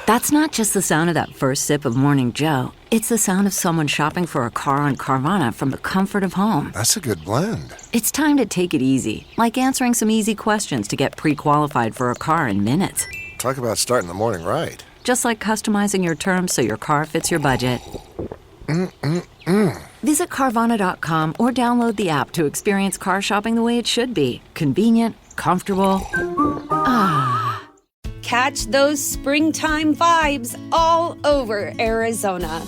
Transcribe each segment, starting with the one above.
That's not just the sound of that first sip of Morning Joe. It's the sound of someone shopping for a car on Carvana from the comfort of home. That's a good blend. It's time to take it easy, like answering some easy questions to get pre-qualified for a car in minutes. Talk about starting the morning right. Just like customizing your terms so your car fits your budget. Visit Carvana.com or download the app to experience car shopping the way it should be. Convenient, comfortable. Catch those springtime vibes all over Arizona.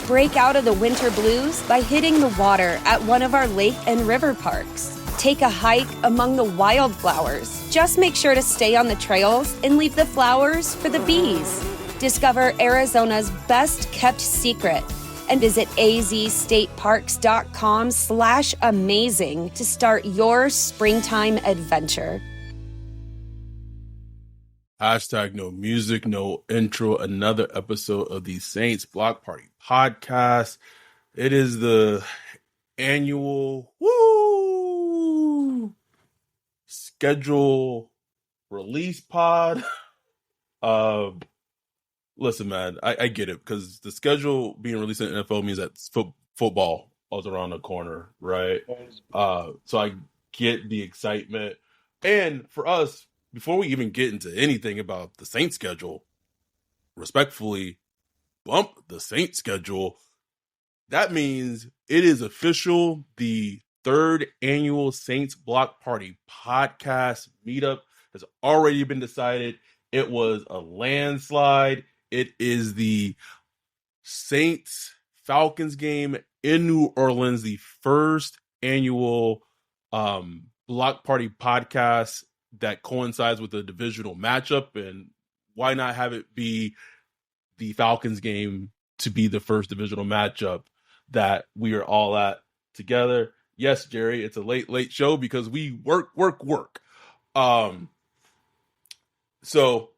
Break out of the winter blues by hitting the water at one of our lake and river parks. Take a hike among the wildflowers. Just make sure to stay on the trails and leave the flowers for the bees. Discover Arizona's best kept secret and visit azstateparks.com/amazing to start your springtime adventure. Hashtag no music, no intro. Another episode of the Saints Block Party podcast. It is the annual schedule release pod. Listen, man, I get it because the schedule being released in the NFL means that football is around the corner, right? So I get the excitement. And for us, before we even get into anything about the Saints schedule, respectfully, bump the Saints schedule. That means it is official. The third annual Saints Block Party podcast meetup has already been decided. It was a landslide. It is the Saints Falcons game in New Orleans, the first annual Block Party podcast that coincides with the divisional matchup. And why not have it be the Falcons game to be the first divisional matchup that we are all at together? Yes, Jerry, it's a late show because we work. So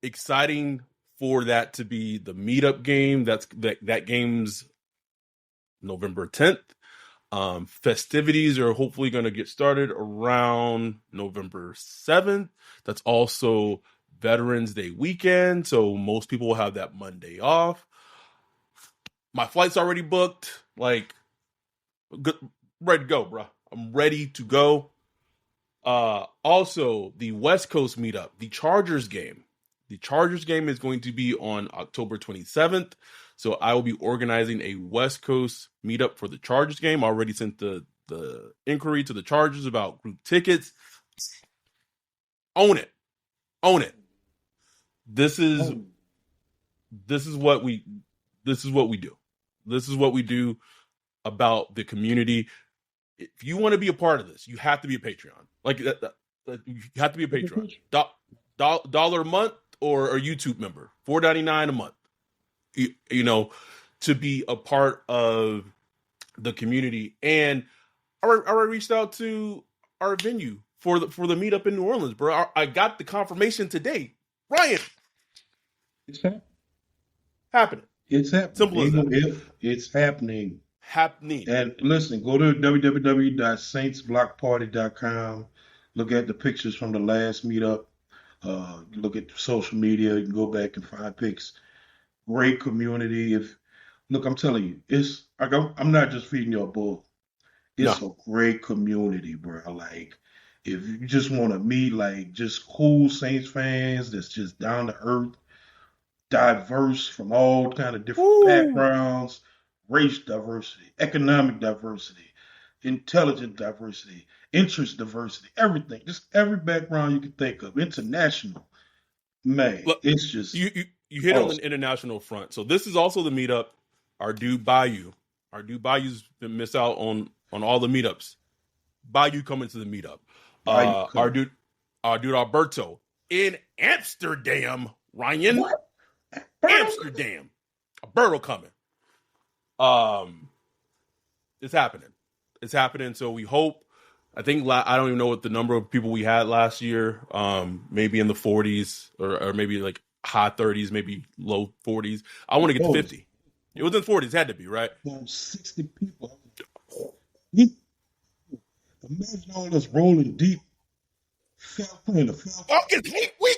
exciting for that to be the meetup game. That game's November 10th. Festivities are hopefully going to get started around November 7th. That's also Veterans Day weekend, so most people will have that Monday off. My flight's already booked. Like, good, ready to go, bro. I'm ready to go. Also, the West Coast meetup, the Chargers game. The Chargers game is going to be on October 27th. So I will be organizing a West Coast meetup for the Chargers game. I already sent the inquiry to the Chargers about group tickets. Own it. This is what we do. This is what we do about the community. If you want to be a part of this, you have to be a Patreon. You have to be a Patreon. $1 a month or a YouTube member. $4.99 a month. You know, to be a part of the community. And I reached out to our venue for the meetup in New Orleans, bro. I got the confirmation today. Ryan, it's happening. It's happening. Simple as that. If it's happening. And listen, go to www.saintsblockparty.com. Look at the pictures from the last meetup. Look at social media. You can go back and find pics. Great community. I'm telling you, I'm not just feeding your bull. It's a great community, bro. Like, if you just want to meet, like, just cool Saints fans that's just down to earth, diverse from all kind of different backgrounds, race diversity, economic diversity, intelligent diversity, interest diversity, everything. Just every background you can think of. International. Man, look, it's just... You hit on the international front. So this is also the meetup. Our dude Bayou. Bayou's been missed out on all the meetups. Bayou coming to the meetup. Our dude Alberto in Amsterdam. Ryan. What? Amsterdam. Alberto coming. It's happening. So we hope. I think I don't even know what the number of people we had last year. Maybe in the 40s or maybe like high 30s, maybe low 40s. I want to get to 50. It was in 40s. Had to be, right? 60 people. Imagine all us rolling deep. Playing the Falcons. Falcons hate week.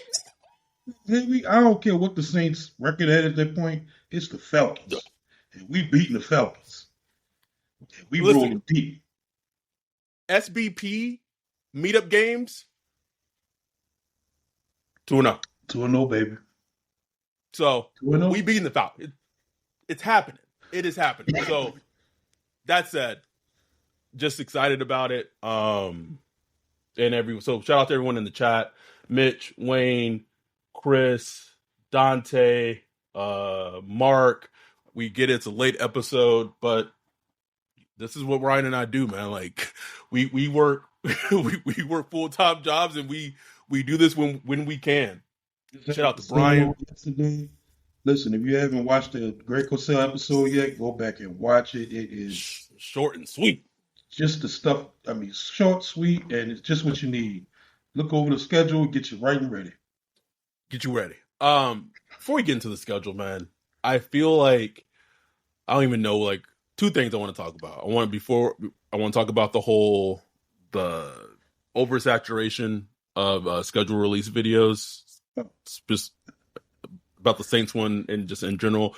I don't care what the Saints record at that point. It's the Falcons, and we beating the Falcons. And we Listen, rolling deep. SBP meetup games 2-0. 2-0, baby. So 2-0. we beating the Falcons. It's happening. It is happening. So that said, just excited about it. So shout out to everyone in the chat: Mitch, Wayne, Chris, Dante, Mark. We get it's a late episode, but this is what Ryan and I do, man. Like we work we work full-time jobs, and we do this when we can. Shout out to Brian. Yesterday. Listen, if you haven't watched the Greg Cosell episode yet, go back and watch it. It is short and sweet. Just the stuff. I mean, short, sweet, and it's just what you need. Look over the schedule, get you right and ready. Get you ready. Before we get into the schedule, man, I feel like I don't even know. Like, two things I want to talk about. I want to talk about the oversaturation of schedule release videos, just about the Saints one and just in general.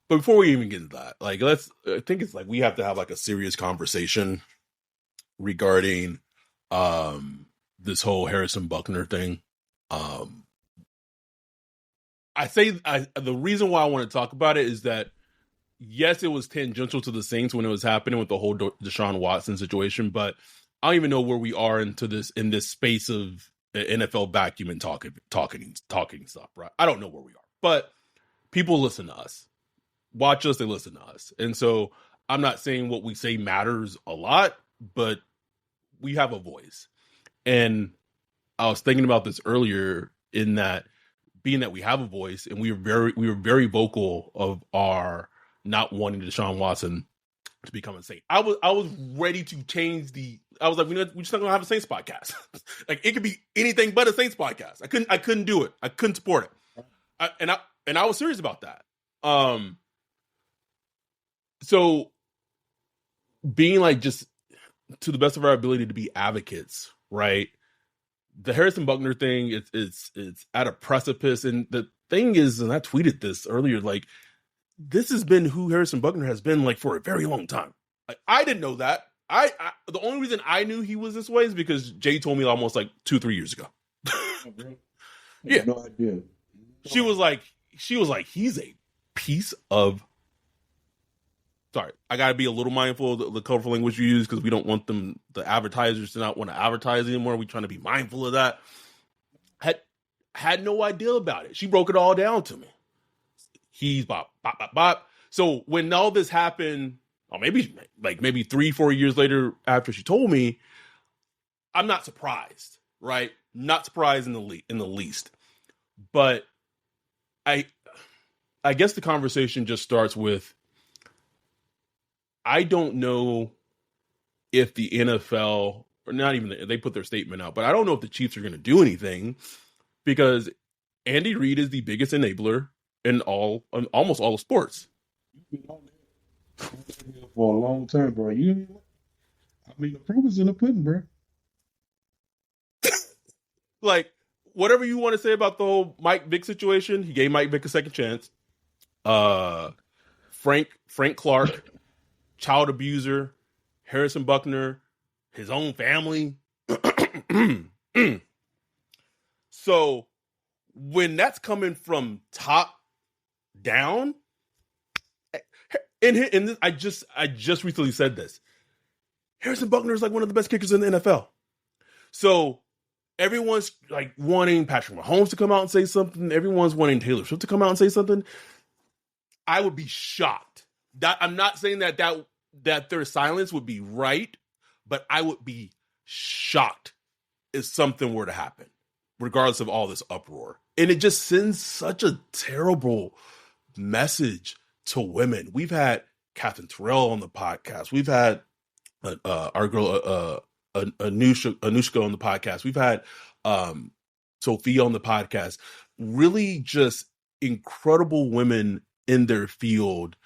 But before we even get into that, like, I think it's like we have to have like a serious conversation regarding this whole Harrison Buckner thing. The reason why I want to talk about it is that, yes, it was tangential to the Saints when it was happening with the whole Deshaun Watson situation, but I don't even know where we are in this space of NFL vacuum and talking stuff, right? I don't know where we are, but people listen to us, watch us, they listen to us. And so I'm not saying what we say matters a lot, but we have a voice. And I was thinking about this earlier, in that, being that we have a voice and we were very vocal of our not wanting Deshaun Watson to become a Saint. I was ready to change I was like, we're just not gonna have a Saints podcast. Like, it could be anything but a Saints podcast. I couldn't do it. I couldn't support it. I was serious about that. So being like, just to the best of our ability to be advocates, right? The Harrison Buckner thing, it's at a precipice. And the thing is, and I tweeted this earlier, like, this has been who Harrison Buckner has been, like, for a very long time. Like, I didn't know that. The only reason I knew he was this way is because Jay told me almost like 2-3 years ago. Yeah. No idea. She was like, he's a piece of. Sorry, I gotta be a little mindful of the colorful language you use, because we don't want the advertisers to not want to advertise anymore. We're trying to be mindful of that. Had no idea about it. She broke it all down to me. He's bop, bop, bop, bop. So when all this happened, or maybe 3-4 years later after she told me, I'm not surprised, right? Not surprised in the least. But I guess the conversation just starts with, I don't know if the NFL, or not even, they put their statement out, but I don't know if the Chiefs are going to do anything, because Andy Reid is the biggest enabler in almost all of sports. You've been on there for a long time, bro. The proof is in the pudding, bro. Like, whatever you want to say about the whole Mike Vick situation, he gave Mike Vick a second chance. Frank Clark, child abuser, Harrison Buckner, his own family. So when that's coming from top down, and this, I just recently said this, Harrison Buckner is like one of the best kickers in the NFL. So everyone's like wanting Patrick Mahomes to come out and say something. Everyone's wanting Taylor Swift to come out and say something. I would be shocked. I'm not saying that their silence would be right, but I would be shocked if something were to happen, regardless of all this uproar. And it just sends such a terrible message to women. We've had Catherine Terrell on the podcast. We've had our girl Anushka on the podcast. We've had Sophia on the podcast. Really just incredible women in their field.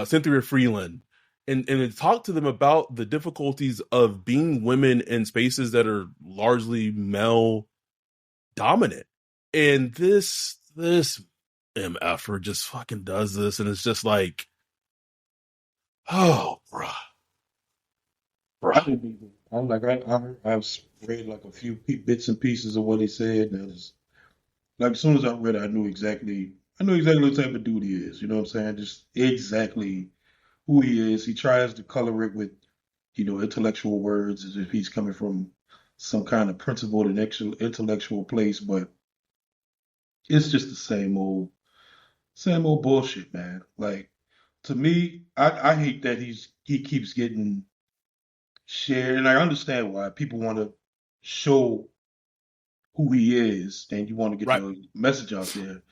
Cynthia Freeland, and talk to them about the difficulties of being women in spaces that are largely male dominant. And this MFer just fucking does this, and it's just like, oh, bruh. I'm like, I've read like a few bits and pieces of what he said. And it was, like, as soon as I read it, I knew exactly what type of dude he is. You know what I'm saying? Just exactly who he is. He tries to color it with, intellectual words as if he's coming from some kind of principled and intellectual place, but it's just the same old bullshit, man. Like, to me, I hate that he keeps getting shared, and I understand why people want to show who he is, and you want to get Right. the message out there.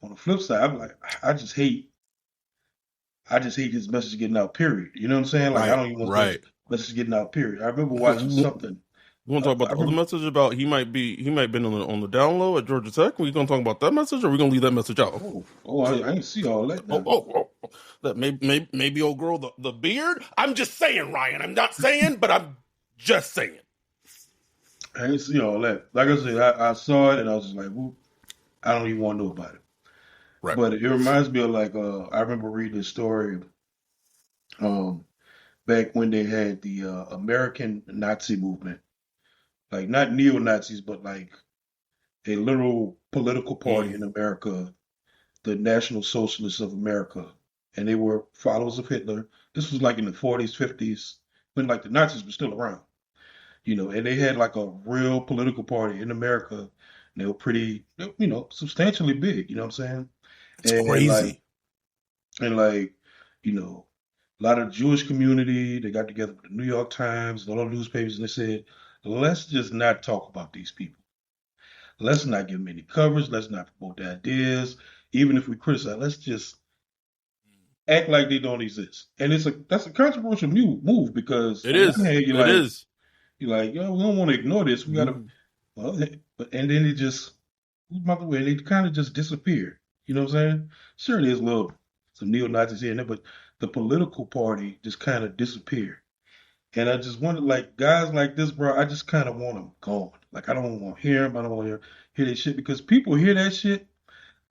On the flip side, I'm like, I just hate his message getting out. Period. You know what I'm saying? Like, I don't even want his message getting out. Period. I remember watching something. You want to talk about the other message about he might been on the down low at Georgia Tech? We gonna talk about that message, or we gonna leave that message out? I didn't see all that. That maybe old girl the beard. I'm just saying, Ryan. I'm not saying, but I'm just saying. I didn't see all that. Like I said, I saw it and I was just like, whoop, I don't even want to know about it. Right. But it reminds me of like I remember reading a story back when they had the American Nazi movement. Like, not neo-Nazis, but like a literal political party in America, the National Socialists of America. And they were followers of Hitler. This was like in the 40s, 50s, when like the Nazis were still around. And they had like a real political party in America. And they were pretty, substantially big, you know what I'm saying? It's crazy. A lot of Jewish community, they got together with the New York Times and all the newspapers, and they said, let's just not talk about these people. Let's not give them any coverage. Let's not promote their ideas. Even if we criticize, let's just act like they don't exist. And that's a controversial move because it is. You're like, we don't want to ignore this. We gotta, and then it just, they kind of just disappeared. You know what I'm saying? Sure, there's some neo-Nazis here and there, but the political party just kind of disappeared. And I just wanted, like, guys like this, bro, I just kind of want them gone. Like, I don't want to hear them. I don't want to hear that shit because people hear that shit,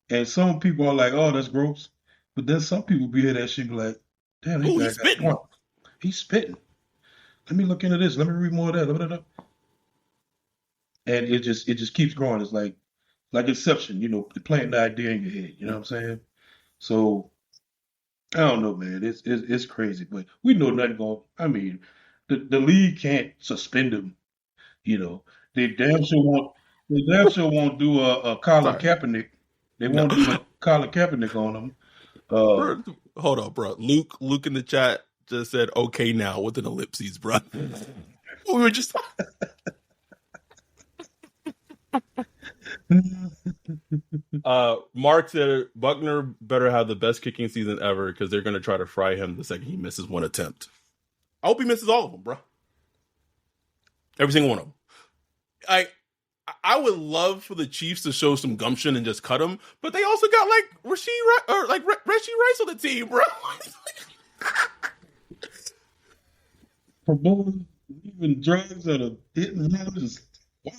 and some people are like, oh, that's gross. But then some people be hear that shit and be like, damn, he's spitting. He's spitting. Let me look into this. Let me read more of that. And it just keeps growing. It's like Inception, planting the idea in your head. You know what I'm saying? So I don't know, man. It's crazy, but we know nothing going. I mean, the league can't suspend him. They damn sure won't do a Colin Kaepernick. They won't do a Colin Kaepernick on him. Hold on, bro. Luke in the chat just said, "Okay, now," with an ellipses, bro. We were just. Mark said Buckner better have the best kicking season ever because they're going to try to fry him the second he misses one attempt. I hope he misses all of them, bro. Every single one of them. I would love for the Chiefs to show some gumption and just cut him, but they also got like Rashee Rice on the team, bro. Promoting even drugs that are hitting just. Wow.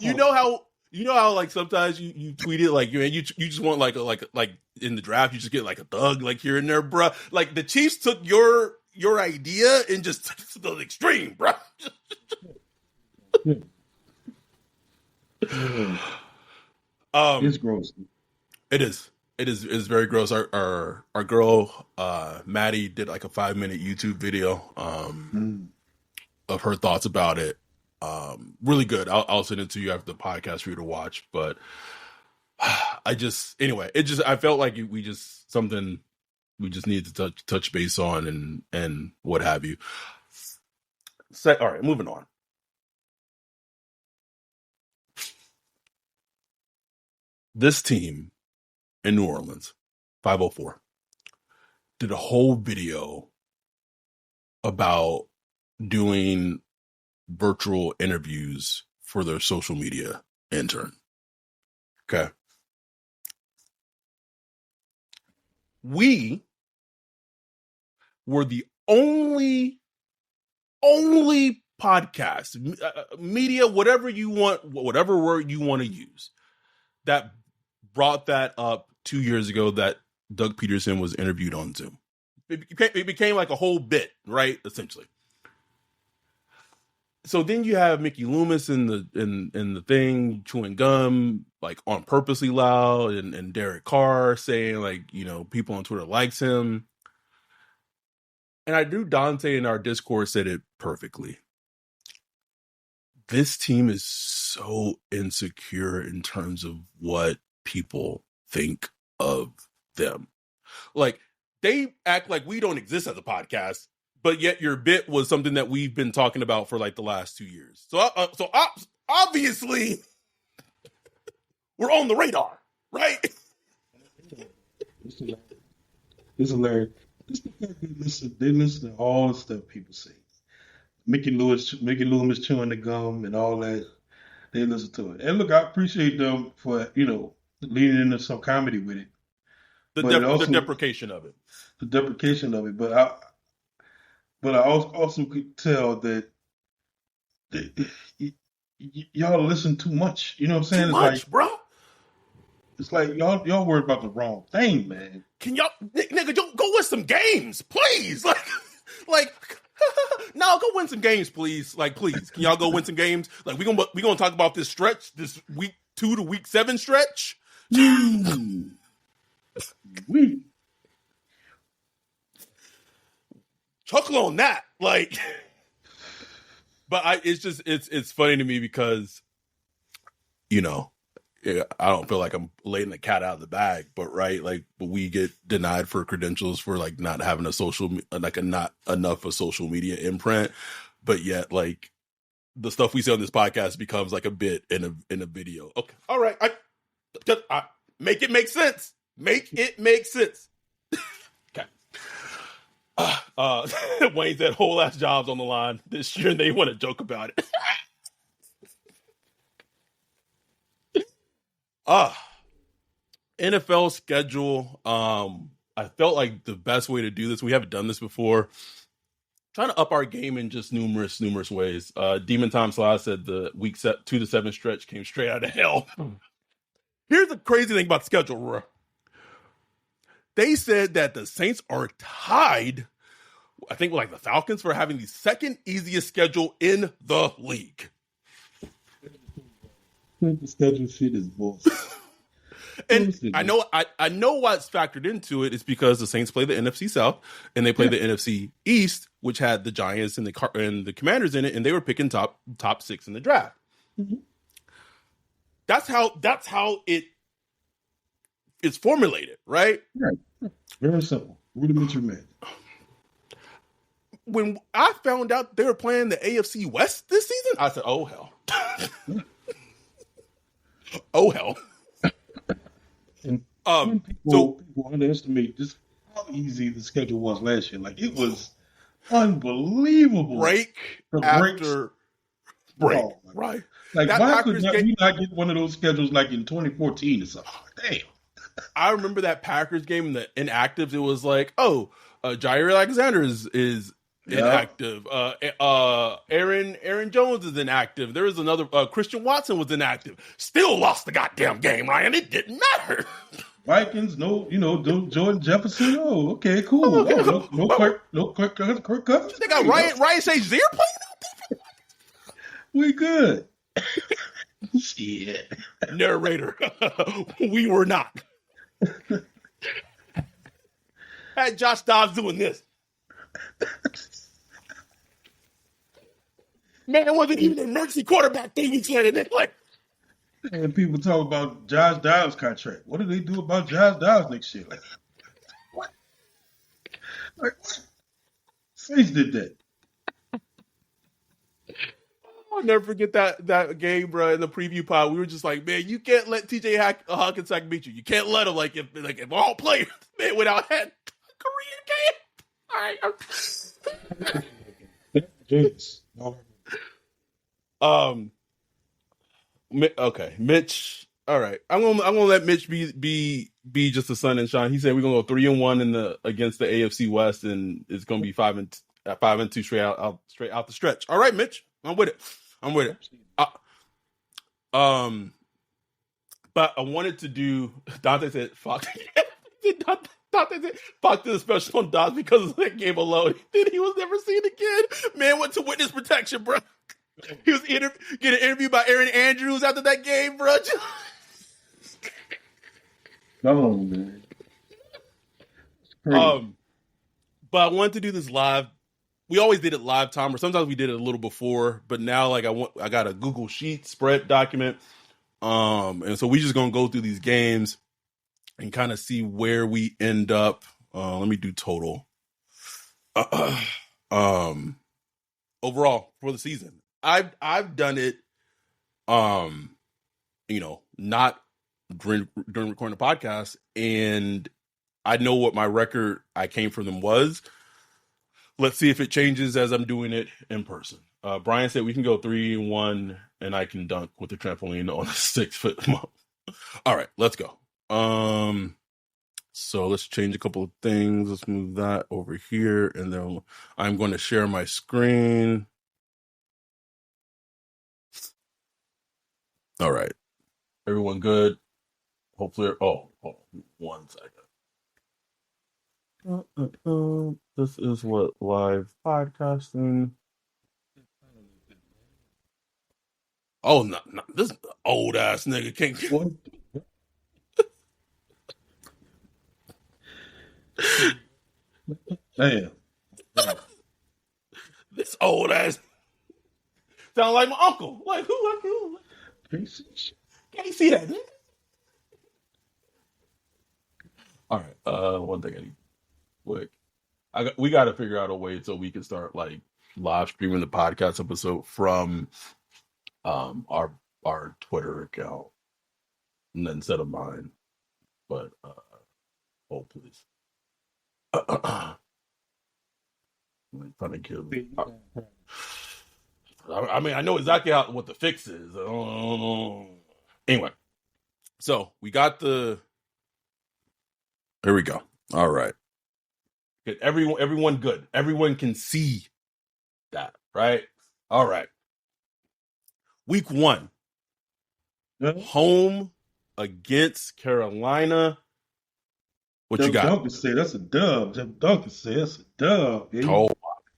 You know how like sometimes you tweet it like you just want like in the draft you just get like a thug like here and there, bro. Like the Chiefs took your idea and just took it to the extreme, bro. It's gross. It is very gross. Our girl Maddie did like a 5-minute YouTube video of her thoughts about it. Really good. I'll send it to you after the podcast for you to watch. But I felt like we just needed to touch base on and what have you. All right, moving on. This team in New Orleans, 504, did a whole video about doing virtual interviews for their social media intern. Okay. We were the only podcast, media, whatever you want, whatever word you want to use, that brought that up 2 years ago that Doug Peterson was interviewed on Zoom. It became like a whole bit, right? Essentially. So then you have Mickey Loomis in the thing chewing gum, like on purposely loud, and Derek Carr saying like, you know, people on Twitter likes him. And I knew Dante in our Discord said it perfectly. This team is so insecure in terms of what people think of them. Like, they act like we don't exist as a podcast, but yet your bit was something that we've been talking about for like the last 2 years. So obviously we're on the radar, right? It's hilarious. It's the fact they listen to all the stuff people say. Mickey Loomis chewing the gum and all that. They listen to it. And look, I appreciate them for, you know, leaning into some comedy with it. The deprecation of it. The deprecation of it. But I also could tell that y'all listen too much. You know what I'm saying? Too much, bro. It's like y'all worried about the wrong thing, man. Can y'all, nigga, go win some games, please? Like, no, go win some games, please. Like, please, can y'all go win some games? Like, we gonna talk about this stretch, this week 2 to week 7 stretch. We chuckle on that, like. But it's funny to me because, you know, I don't feel like I'm letting the cat out of the bag, but we get denied for credentials for like not having not enough of social media imprint, but yet like the stuff we say on this podcast becomes like a bit in a video. Okay, all right, I make it make sense. Make it make sense. Okay. Wayne said whole ass jobs on the line this year, and they want to joke about it. NFL schedule. I felt like the best way to do this, we haven't done this before, trying to up our game in just numerous ways. Demon Tom Slash said the week 2 to 7 stretch came straight out of hell. Here's the crazy thing about the schedule, Roy. They said that the Saints are tied, I think, like the Falcons, for having the second easiest schedule in the league. The schedule shit is bullshit. And I know what's factored into it is because the Saints play the NFC South and they play the NFC East, which had the Giants and the Commanders in it, and they were picking top 6 in the draft. Mm-hmm. That's how it's formulated, right? Right. Very simple. Rudimentary man. When I found out they were playing the AFC West this season, I said, "Oh hell, oh hell." And people underestimate just how easy the schedule was last year. Like, it was unbelievable. Break after break, oh, right? Like, why could we not get one of those schedules like in 2014 or something? Damn. I remember that Packers game in the inactives. It was like, Jair Alexander is inactive. Aaron Jones is inactive. There was another Christian Watson was inactive. Still lost the goddamn game, Ryan. It didn't matter. Vikings, no Jordan Jefferson. Oh, okay, cool. No Kirk Cousins. They got Ryan Shazier playing out there. We good. Shit. Narrator. We were not. Had Josh Dobbs doing this. Man, it wasn't even an emergency quarterback thing he said it like. And people talk about Josh Dobbs' contract. What do they do about Josh Dobbs next year? Like, what? Like, what? Saints did that. I'll never forget that game, bro. In the preview pod, we were just like, man, you can't let TJ Hawkinsack beat you. You can't let him if all players, man, without that Korean game. All right. James. Okay, Mitch. All right, I'm gonna let Mitch be just the sun and shine. He said we're gonna go 3-1 against the AFC West, and it's gonna be 5-2 straight out the stretch. All right, Mitch, I'm with it. But I wanted to do. Dante said, "Fuck." Dante said, "Fuck the special on Dobbs because of that game alone." Then he was never seen again. Man went to witness protection, bro. He was getting interviewed by Aaron Andrews after that game, bro. No, man. Crazy. But I wanted to do this live. We always did it live, Tom, or sometimes we did it a little before. But now, like, I got a Google Sheet spread document, and so we just gonna go through these games and kind of see where we end up. Let me do total. Overall for the season, I've done it. Not during recording the podcast, and I know what my record I came from them was. Let's see if it changes as I'm doing it in person. Brian said we can go 3-1 and I can dunk with the trampoline on a 6-foot mob. All right, let's go. So let's change a couple of things. Let's move that over here, and then I'm going to share my screen. All right. Everyone good? Hopefully. Oh, 1 second. This is what live podcasting. Oh, no, this old ass nigga can't. Damn. This old ass sound like my uncle. Like who? Can't see that. Nigga. All right. One thing I need. Quick. We got to figure out a way so we can start like live streaming the podcast episode from our Twitter account instead of mine. But oh please. I'm trying to kill me. I mean, I know exactly what the fix is. Anyway, so we got the. Here we go. All right. Good. Everyone good. Everyone can see that, right? All right. Week 1. Home against Carolina. What you got? Duncan said that's a dub. Duncan said that's a dub. Baby. Oh,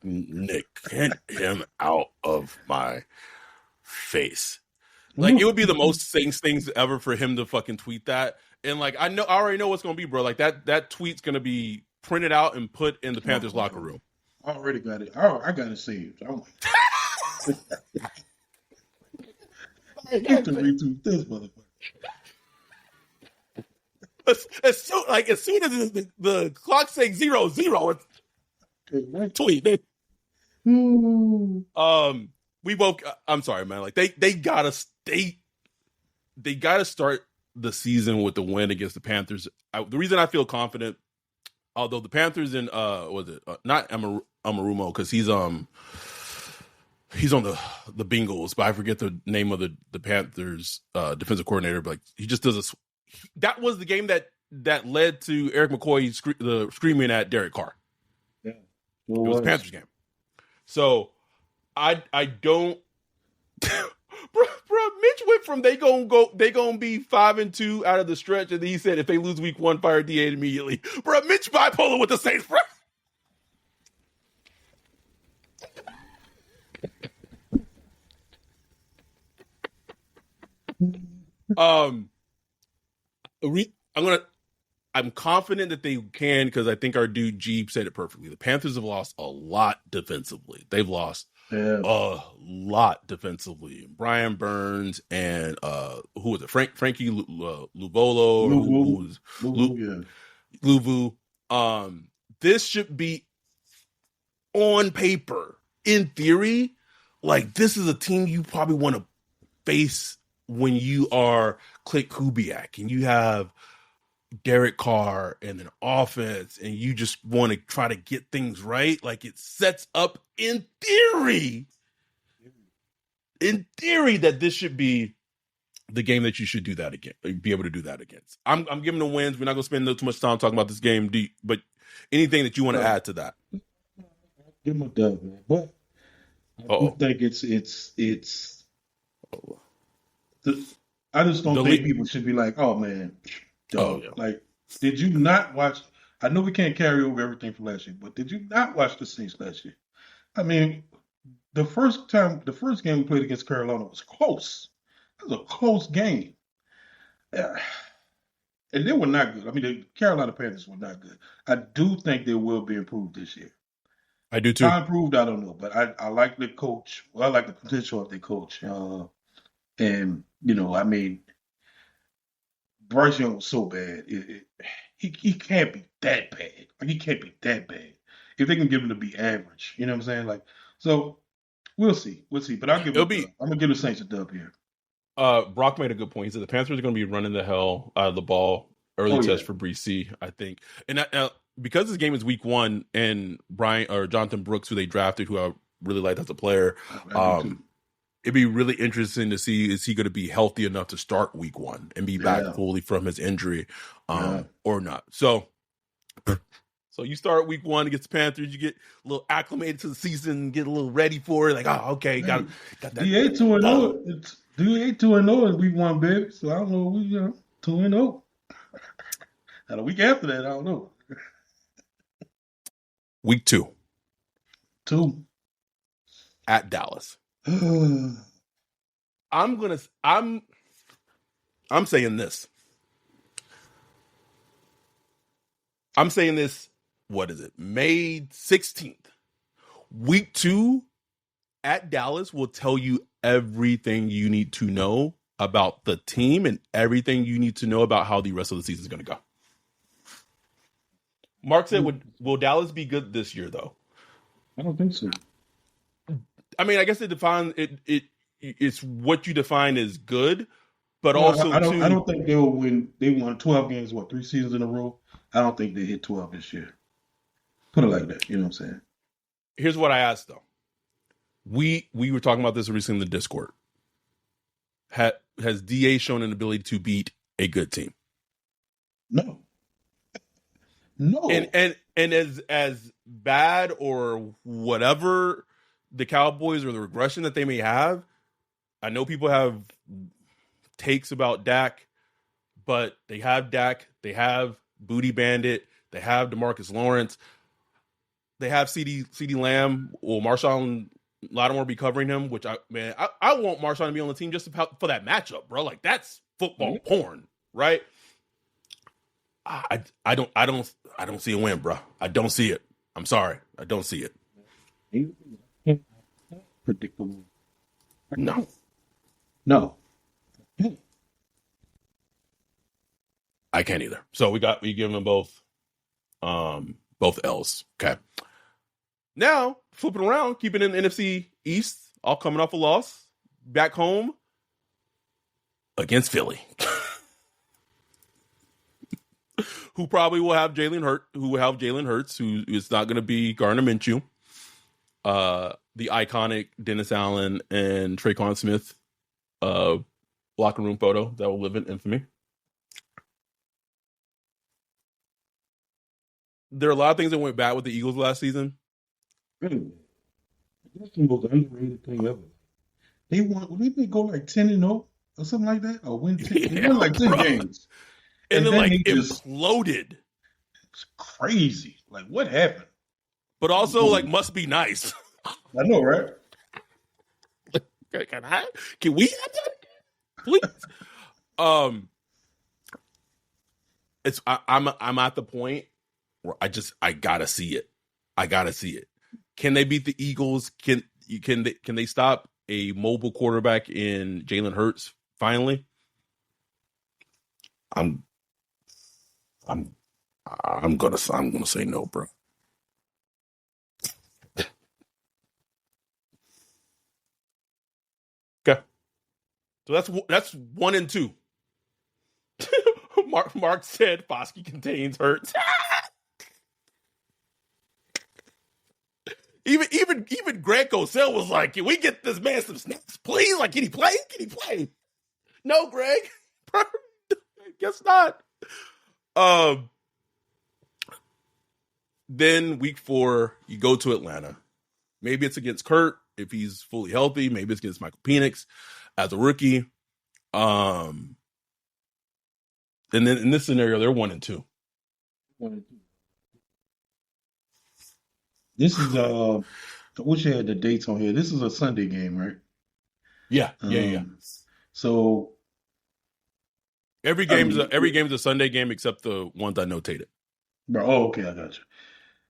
Nick, get him out of my face. Like, it would be the most things ever for him to fucking tweet that. And like, I already know what's gonna be, bro. Like that tweet's gonna be printed out and put in the Panthers locker room. I already got it. I got it saved. You can retweet this motherfucker. As soon as the clock saying 0-0, it's tweet. We both. I'm sorry, man. Like they gotta start the season with the win against the Panthers. The reason I feel confident, although the Panthers in not Amarumo because he's on the Bengals, but I forget the name of the Panthers defensive coordinator. But like, he just does that was the game that led to Eric McCoy screaming at Derek Carr. Yeah, it was the Panthers game. So I don't. Bro, Mitch went from they gonna be 5-2 out of the stretch, and then he said if they lose week 1, fire D8 immediately. Bro, Mitch bipolar with the Saints, bro. I'm confident that they can because I think our dude Jeep said it perfectly. The Panthers have lost a lot defensively. They've lost a lot defensively. Brian Burns and who was it? Frankie Luvolo. Luvu. This should be on paper, in theory, like this is a team you probably want to face when you are Clint Kubiak and you have Derek Carr and an offense and you just want to try to get things right. Like it sets up in theory that this should be the game that you should do that again, be able to do that against. I'm giving the wins. We're not going to spend too much time talking about this game, but anything that you want to add to that? Give him a dub, man. But I think I just don't The think le- people should be like, oh man, Oh dog. yeah. Like, did you not watch? I know we can't carry over everything from last year, but did you not watch the Saints last year? I mean, the first game we played against Carolina was close. It was a close game. Yeah. And they were not good. I mean, the Carolina Panthers were not good. I do think they will be improved this year. I do too. How improved, I don't know, but I like the coach. Well, I like the potential of the coach. And I mean, Bryce Young was so bad. He can't be that bad. Like, he can't be that bad. If they can get him to be average, you know what I'm saying? Like, so we'll see. We'll see. But I'm gonna give the Saints a dub here. Brock made a good point. He said the Panthers are going to be running the hell out of the ball. Early test for Brees C, I think. And because this game is week 1 and Jonathan Brooks, who they drafted, who I really liked as a player, it'd be really interesting to see, is he going to be healthy enough to start week 1 and be back fully from his injury or not. So you start week 1 against the Panthers, you get a little acclimated to the season, get a little ready for it. Like, oh, okay, got that. DA 2-0. It's DA 2-0 in week 1, baby. So I don't know, we 2-0. And a week after that, I don't know. Week 2. 2 at Dallas. I'm saying this. I'm saying this. What is it? May 16th. Week 2 at Dallas will tell you everything you need to know about the team and everything you need to know about how the rest of the season is going to go. Mark said, will Dallas be good this year, though? I don't think so. I mean, I guess it's what you define as good, but also I don't think they'll win. They won 12 games, 3 seasons in a row. I don't think they hit 12 this year. Put it like that. You know what I'm saying? Here's what I asked, though. We were talking about this recently in the Discord. Has DA shown an ability to beat a good team? No. And as bad or whatever the Cowboys or the regression that they may have, I know people have takes about Dak, but they have Dak, they have Booty Bandit, they have DeMarcus Lawrence, they have CeeDee Lamb or Marshawn Lattimore be covering him, which I want Marshawn to be on the team just for that matchup, bro. Like, that's football porn, right? I don't see a win, bro. I don't see it. I'm sorry. I don't see it. Predictable. No. I can't either. So we give them both L's. Okay. Now, flipping around, keeping in the NFC East, all coming off a loss, back home against Philly. Who probably will have Jalen Hurts, who is not going to be Gardner Minshew. The iconic Dennis Allen and Traquan Smith locker room photo that will live in infamy. There are a lot of things that went bad with the Eagles last season. Really? That's the most underrated thing ever. Didn't they go like 10-0 or something like that? Or win 10? They won like 10 games. And then like imploded. It's crazy. Like, what happened? But also, like, must be nice. I know, right? Can we have that? Please. I'm at the point where I gotta see it. I gotta see it. Can they beat the Eagles? Can they stop a mobile quarterback in Jalen Hurts finally? I'm gonna say no, bro. Okay. So that's 1 and 2. Mark said Foskey contains Hurts. Even Greg Cosell was like, "Can we get this man some snaps, please? Like, can he play? Can he play?" No, Greg. Guess not. Then week 4, you go to Atlanta. Maybe it's against Kurt if he's fully healthy. Maybe it's against Michael Penix as a rookie. And then in this scenario, they're 1-2. This is I wish I had the dates on here. This is a Sunday game, right? Yeah. So Every game's a Sunday game except the ones I notated. bro, okay, I got you.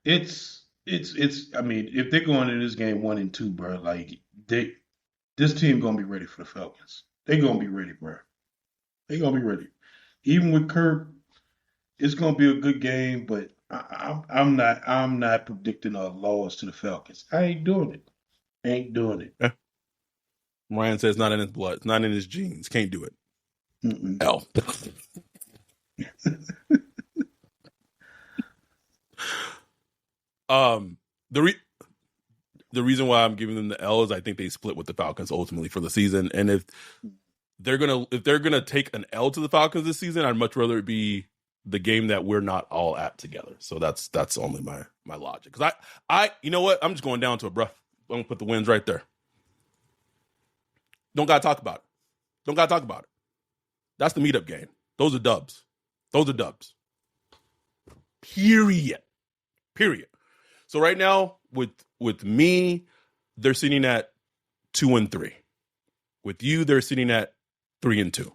It's I mean, if they're going into this game 1-2, bro, like this team gonna be ready for the Falcons. They gonna be ready, bro. They gonna be ready. Even with Kirk, it's gonna be a good game, but I'm not predicting a loss to the Falcons. I ain't doing it. Yeah. Ryan says not in his blood, it's not in his genes. Can't do it. Mm-mm. L. The reason why I'm giving them the L is I think they split with the Falcons ultimately for the season, and if they're gonna take an L to the Falcons this season, I'd much rather it be the game that we're not all at together. So that's only my logic. Because I you know what, I'm just going down to it, bro. I'm gonna put the wins right there. Don't gotta talk about it. That's the meetup game. Those are dubs. Period. So right now with me, they're sitting at 2-3. With you, they're sitting at 3-2.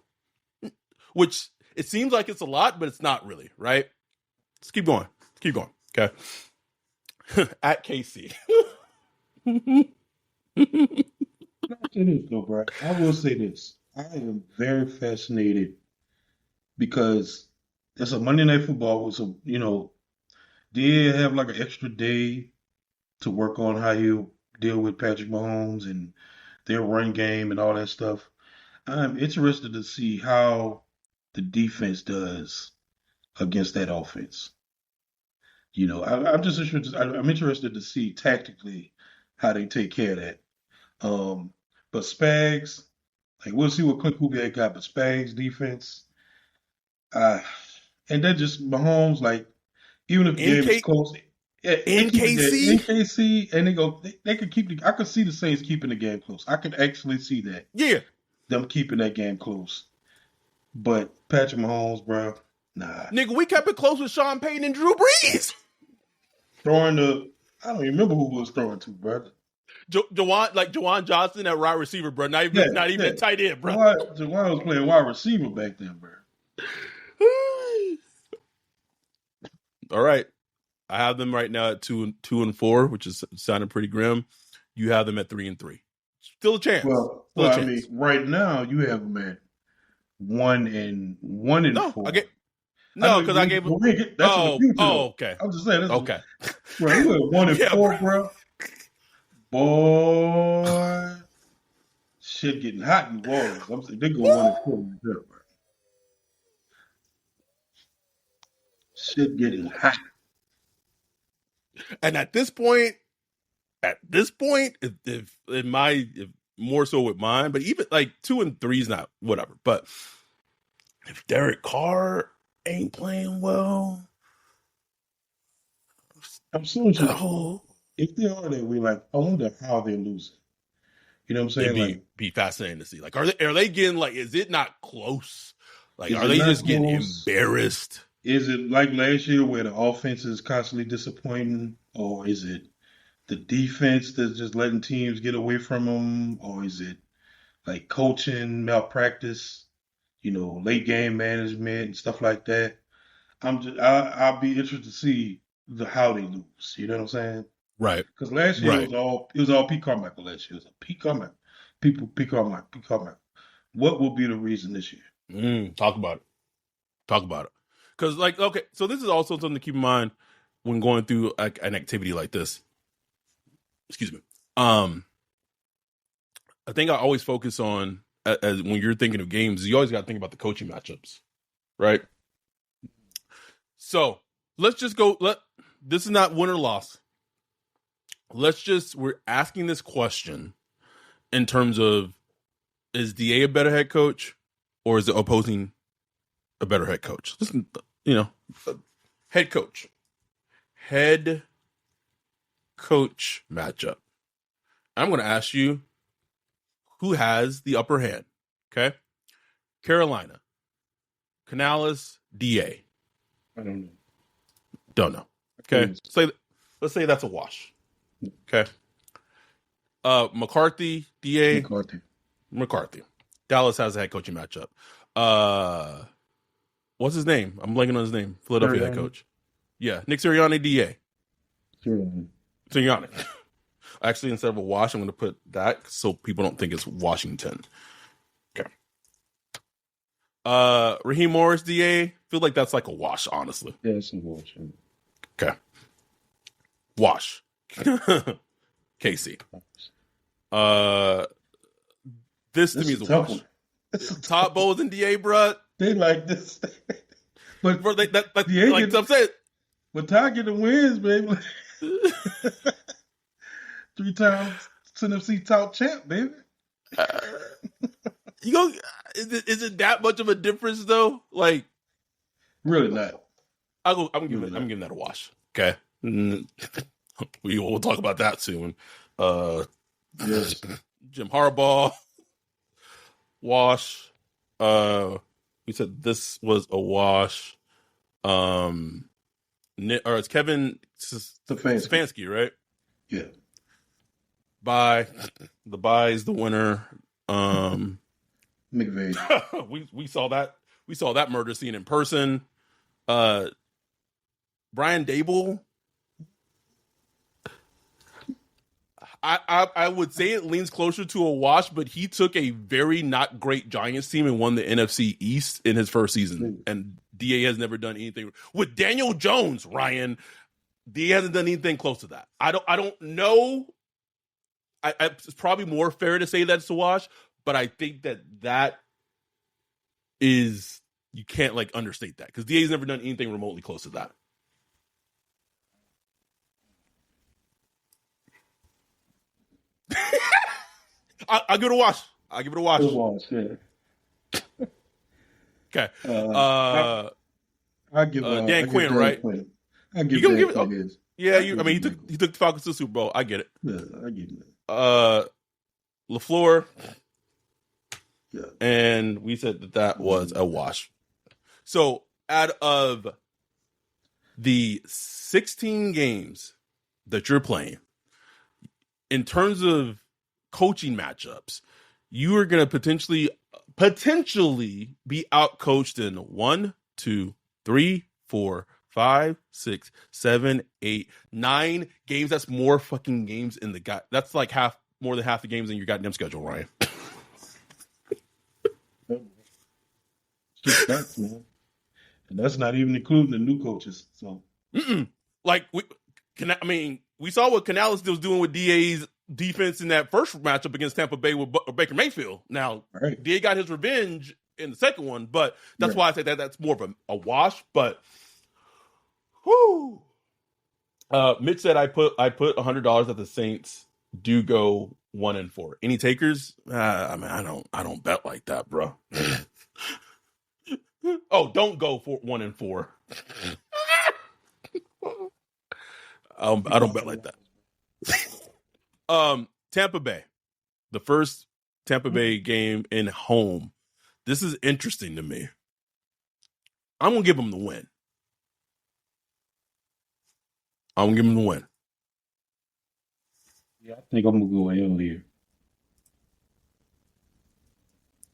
Which it seems like it's a lot, but it's not really, right? Let's keep going. Okay. At KC. I'll say this though, bro. I will say this. I am very fascinated because it's a Monday Night Football, so did have like an extra day to work on how you deal with Patrick Mahomes and their run game and all that stuff. I'm interested to see how the defense does against that offense. I'm just interested. I'm interested to see tactically how they take care of that. But Spags, like we'll see what Clint Kubiak got, but Spags defense, and then just Mahomes, like even if the game is close, yeah, NKC, and they could keep I could see the Saints keeping the game close. I could actually see that. Yeah. Them keeping that game close. But Patrick Mahomes, bro, nah. Nigga, we kept it close with Sean Payton and Drew Brees. I don't even remember who was throwing to, bro. Jawan Johnson at wide receiver, bro. Not even tight end, bro. Jawan was playing wide receiver back then, bro. All right. I have them right now at 2-4, which is sounding pretty grim. You have them at 3-3. Still a chance. Well, I mean, right now you have them at 1-4. Because I gave them. That's in the future. Okay. I'm just saying. Okay. Bro, you at 1-4, bro. Boy, shit getting hot in New Orleans. I'm saying they go 1-4 there, bro. Shit getting hot. And at this point, if more so with mine, but even like 2-3 is not whatever. But if Derek Carr ain't playing well, I'm so sure. If they are that way, like I wonder how they're losing. You know what I'm saying? It'd be fascinating to see. Like, are they getting like? Is it not close? Like, are it they not just getting close? embarrassed? Is it like last year where the offense is constantly disappointing, or is it the defense that's just letting teams get away from them, or is it like coaching malpractice? Late game management and stuff like that. I'll be interested to see how they lose. You know what I'm saying? Right. Because last year it was all Pete Carmichael. Last year it was Pete Carmichael. Pete Carmichael. What will be the reason this year? Talk about it. Because okay, so this is also something to keep in mind when going through like an activity like this. Excuse me. I think I always focus on as when you're thinking of games, you always got to think about the coaching matchups, right? So let's just go. This is not win or loss. We're asking this question in terms of, is DA a better head coach or is the opposing a better head coach? Listen, head coach matchup. I'm going to ask you who has the upper hand. Okay. Carolina. Canales, DA. I don't know. Don't know. Okay. Let's say that's a wash. Okay. McCarthy, DA. McCarthy. Dallas has a head coaching matchup. What's his name? I'm blanking on his name. Philadelphia head coach. Yeah. Nick Sirianni, DA. Sirianni. Actually, instead of a wash, I'm going to put that so people don't think it's Washington. Okay. Raheem Morris, DA. Feel like that's like a wash, honestly. Yeah, it's a wash. Okay. Wash. Casey. This to me is a wash. Todd Bowles and DA, bruh. They like this. But bro, like I'm saying. But Todd get the wins, baby. 3 times Tennessee top champ, baby. Is it that much of a difference though? Like, really not. I'm giving that a wash. Okay, we'll talk about that soon. Yes. Jim Harbaugh, wash. We said this was a wash. Or it's Kevin Stefanski, right? Yeah. Bye. The bye is the winner. McVay. we saw that. We saw that murder scene in person. Brian Dable. I would say it leans closer to a wash, but he took a very not great Giants team and won the NFC East in his first season. And DA has never done anything with Daniel Jones. Ryan, DA hasn't done anything close to that. I don't know. It's probably more fair to say that's a wash, but I think that is, you can't like understate that because DA's never done anything remotely close to that. I'll give it a wash. I'll give it a wash. Yeah. Okay. I give Dan Quinn, right? I give Dan Quinn his. Yeah, he took the Falcons to the Super Bowl. I get it. Yeah, I give it. LaFleur. Yeah. And we said that was a wash. So out of the 16 games that you're playing, in terms of coaching matchups, you are going to potentially be outcoached in 1, 2, 3, 4, 5, 6, 7, 8, 9 games. That's more fucking games in the that's like more than half the games in your goddamn schedule, Ryan. That's, man. And that's not even including the new coaches. So, like we saw what Canales was doing with DA's defense in that first matchup against Tampa Bay with Baker Mayfield. Now, right. DA got his revenge in the second one, but that's why I say that's more of a wash. But, whoo. Mitch said I put $100 that the Saints do go 1-4. Any takers? I don't bet like that, bro. Oh, don't go for 1-4. I don't bet like that. Tampa Bay, the first Tampa Bay game in home. This is interesting to me. I'm gonna give them the win. I'm gonna give them the win. Yeah, I think I'm gonna go L here.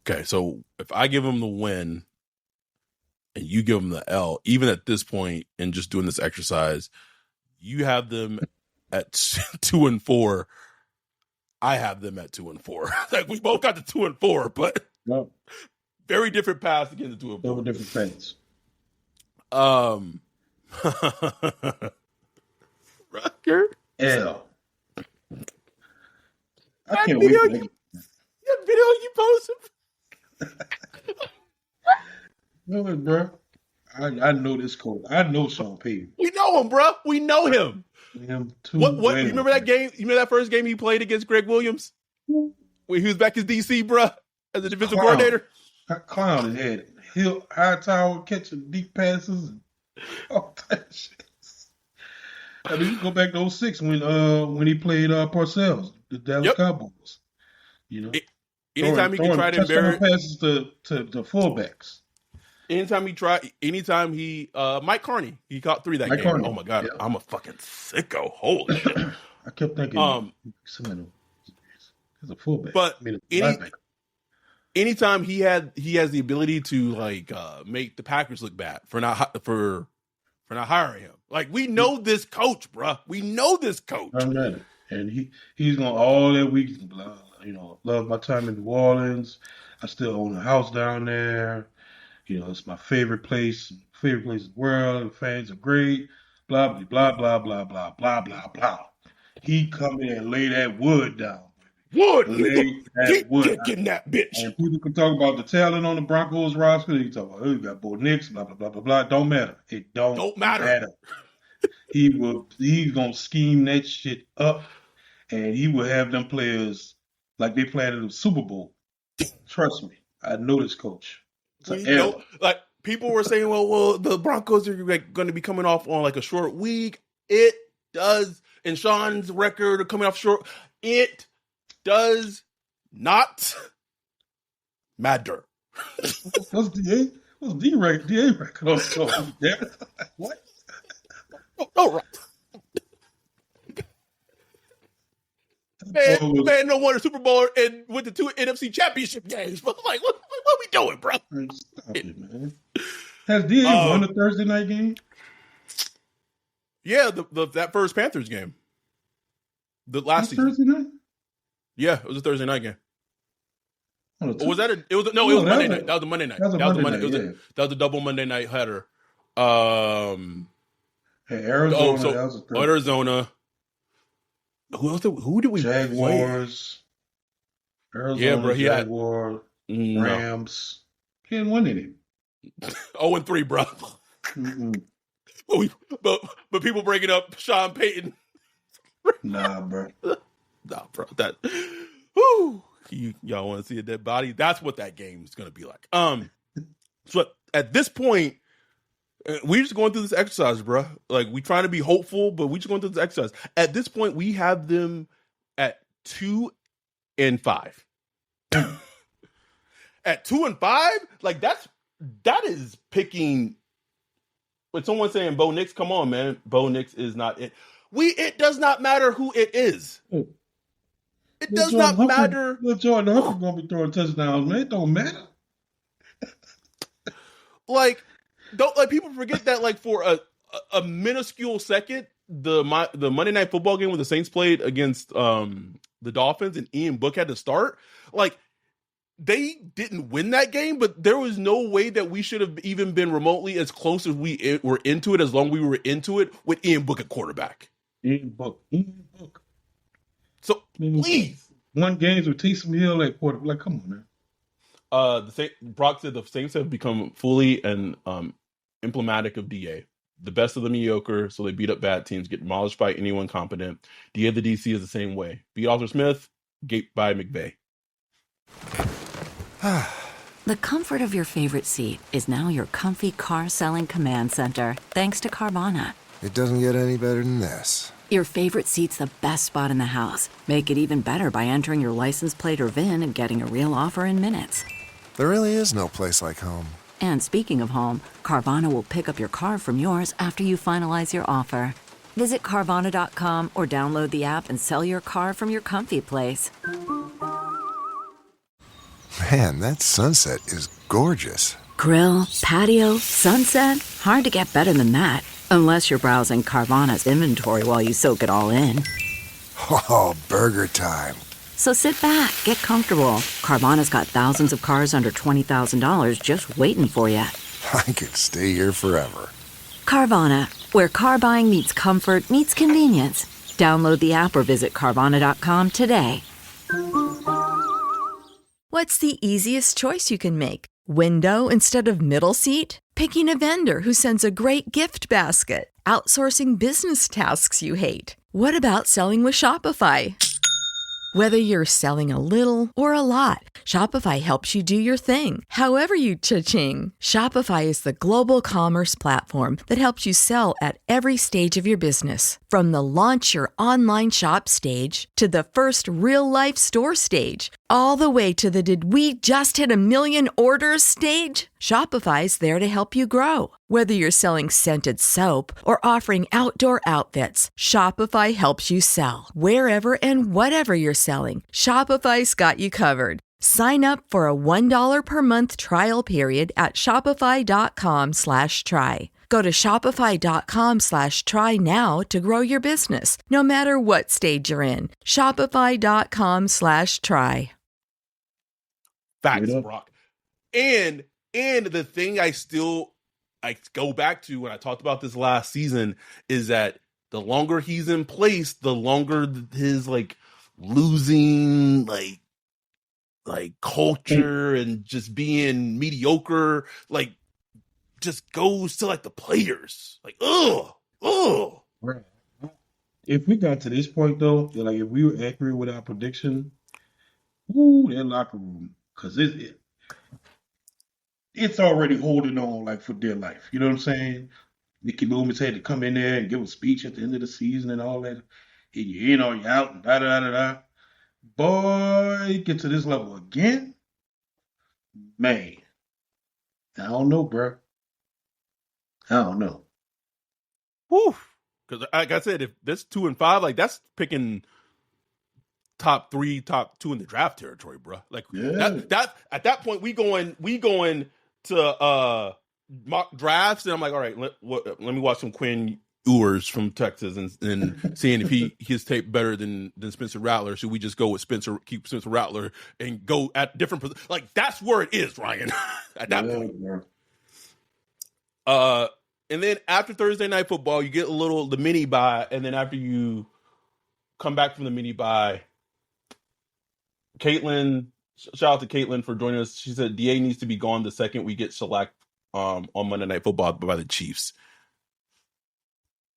Okay, so if I give them the win and you give them the L, even at this point and just doing this exercise, you have them at 2-4. I have them at 2-4. Like we both got the 2-4, but very different paths to get to 2-4. Double different paths. Rucker L. I that can't video wait. That video you posted. No, bro. I know this coach. I know Sean Payton. We know him, bro. We know him. Him too. What? You remember that game? You remember that first game he played against Greg Williams? When he was back as DC, bro, as a defensive coordinator? Clown had high tower catching deep passes and all that shit. I mean, you go back to 06 when he played Parcells, the Dallas Cowboys. You know, anytime he can try to embarrass, passes to fullbacks. Anytime he Mike Carney, he caught 3 that Mike game. Carney. Oh my god, Yeah. I'm a fucking sicko. Holy shit. I kept thinking he's a fullback. But I mean, a any- linebacker. anytime he has the ability to like make the Packers look bad for not hiring him. Like, we know this coach, bruh. We know this coach. I'm ready. And he's going all that week, love my time in New Orleans. I still own a house down there. It's my favorite place in the world. The fans are great. Blah, blah, blah, blah, blah, blah, blah, blah, blah. He come in and lay that wood down. Wood, Lay that keep wood kicking that bitch. And people can talk about the talent on the Broncos roster. You can talk about, you got Bo Nix, blah, blah, blah, blah, blah. Don't matter. It don't matter. He's going to scheme that shit up, and he will have them players like they played in the Super Bowl. Trust me. I know this coach. Like, people were saying, well, the Broncos are like going to be coming off on like a short week. It does. And Sean's record of coming off short. It does not matter. What's DA? What's DA record on so? What? All right. Man, no won a Super Bowl and went to 2 NFC championship games. But like, what we doing, bro? Stop it, man. Has DA won a Thursday night game? Yeah, that first Panthers game. The last season. Thursday night? Yeah, it was a Thursday night game. Or was that it was Monday night. That was a Monday night. That was a double Monday night header. Arizona. Arizona. Who did we Jaguars. play? Arizona, Yeah, bro. Jaguars, Rams. He didn't win any. 0-3, bro. But people breaking up Sean Payton. Nah, bro. Nah, bro. That. Whoo. Y'all want to see a dead body? That's what that game is going to be like. So at this point, we're just going through this exercise, bro. Like, we trying to be hopeful, but we just going through this exercise. At this point, we have them at 2-5. At 2-5, like that is picking. When someone's saying Bo Nix, come on, man, Bo Nix is not it. It does not matter who it is. It does not matter. Jordan Humphrey gonna be throwing touchdowns, man. It don't matter. Like, people forget that, like, for a minuscule second, the Monday Night Football game when the Saints played against the Dolphins and Ian Book had to start. Like, they didn't win that game, but there was no way that we should have even been remotely as close as we were into it, as long as we were into it with Ian Book at quarterback. Ian Book. So please, one games with Taysom Hill at quarterback. Like, come on, man. Brock said the Saints have become fully and emblematic of DA. The best of the mediocre, so they beat up bad teams, get demolished by anyone competent. DA the DC is the same way. Beat Arthur Smith, gaped by McVay. The comfort of your favorite seat is now your comfy car selling command center, thanks to Carvana. It doesn't get any better than this. Your favorite seat's the best spot in the house. Make it even better by entering your license plate or VIN and getting a real offer in minutes. There really is no place like home. And speaking of home, Carvana will pick up your car from yours after you finalize your offer. Visit Carvana.com or download the app and sell your car from your comfy place. Man, that sunset is gorgeous. Grill, patio, sunset. Hard to get better than that. Unless you're browsing Carvana's inventory while you soak it all in. Oh, burger time. So sit back, get comfortable. Carvana's got thousands of cars under $20,000 just waiting for you. I could stay here forever. Carvana, where car buying meets comfort meets convenience. Download the app or visit Carvana.com today. What's the easiest choice you can make? Window instead of middle seat? Picking a vendor who sends a great gift basket? Outsourcing business tasks you hate? What about selling with Shopify? Whether you're selling a little or a lot, Shopify helps you do your thing, however you cha-ching. Shopify is the global commerce platform that helps you sell at every stage of your business. From the launch your online shop stage to the first real-life store stage, all the way to the "did we just hit a million orders" stage. Shopify's there to help you grow. Whether you're selling scented soap or offering outdoor outfits, Shopify helps you sell. Wherever and whatever you're selling, Shopify's got you covered. Sign up for a $1 per month trial period at shopify.com/try. Go to shopify.com/try now to grow your business, no matter what stage you're in. Shopify.com/try. Facts, Brock. And the thing I go back to when I talked about this last season is that the longer he's in place, the longer his losing culture and just being mediocre just goes to the players. Right. If we got to this point though, if we were accurate with our prediction, that locker room, because it's already holding on for dear life. You know what I'm saying? Mickey Loomis had to come in there and give a speech at the end of the season and all that. And you're in or you're out and da da da da. Boy, get to this level again, man. I don't know, bro. I don't know. Whew. Because like I said, if this 2 and 5, that's picking top 3, top 2 in the draft territory, bro. That at that point we going to mock drafts, and I'm like, all right, let me watch some Quinn Ewers from Texas and seeing if his tape better than Spencer Rattler. Should we just go with keep Spencer Rattler and go at different that's where it is, Ryan. At that point. Yeah. And then after Thursday Night Football, you get the mini bye, and then after you come back from the mini bye, Caitlin, shout out to Caitlin for joining us. She said DA needs to be gone the second we get shellacked on Monday Night Football by the Chiefs.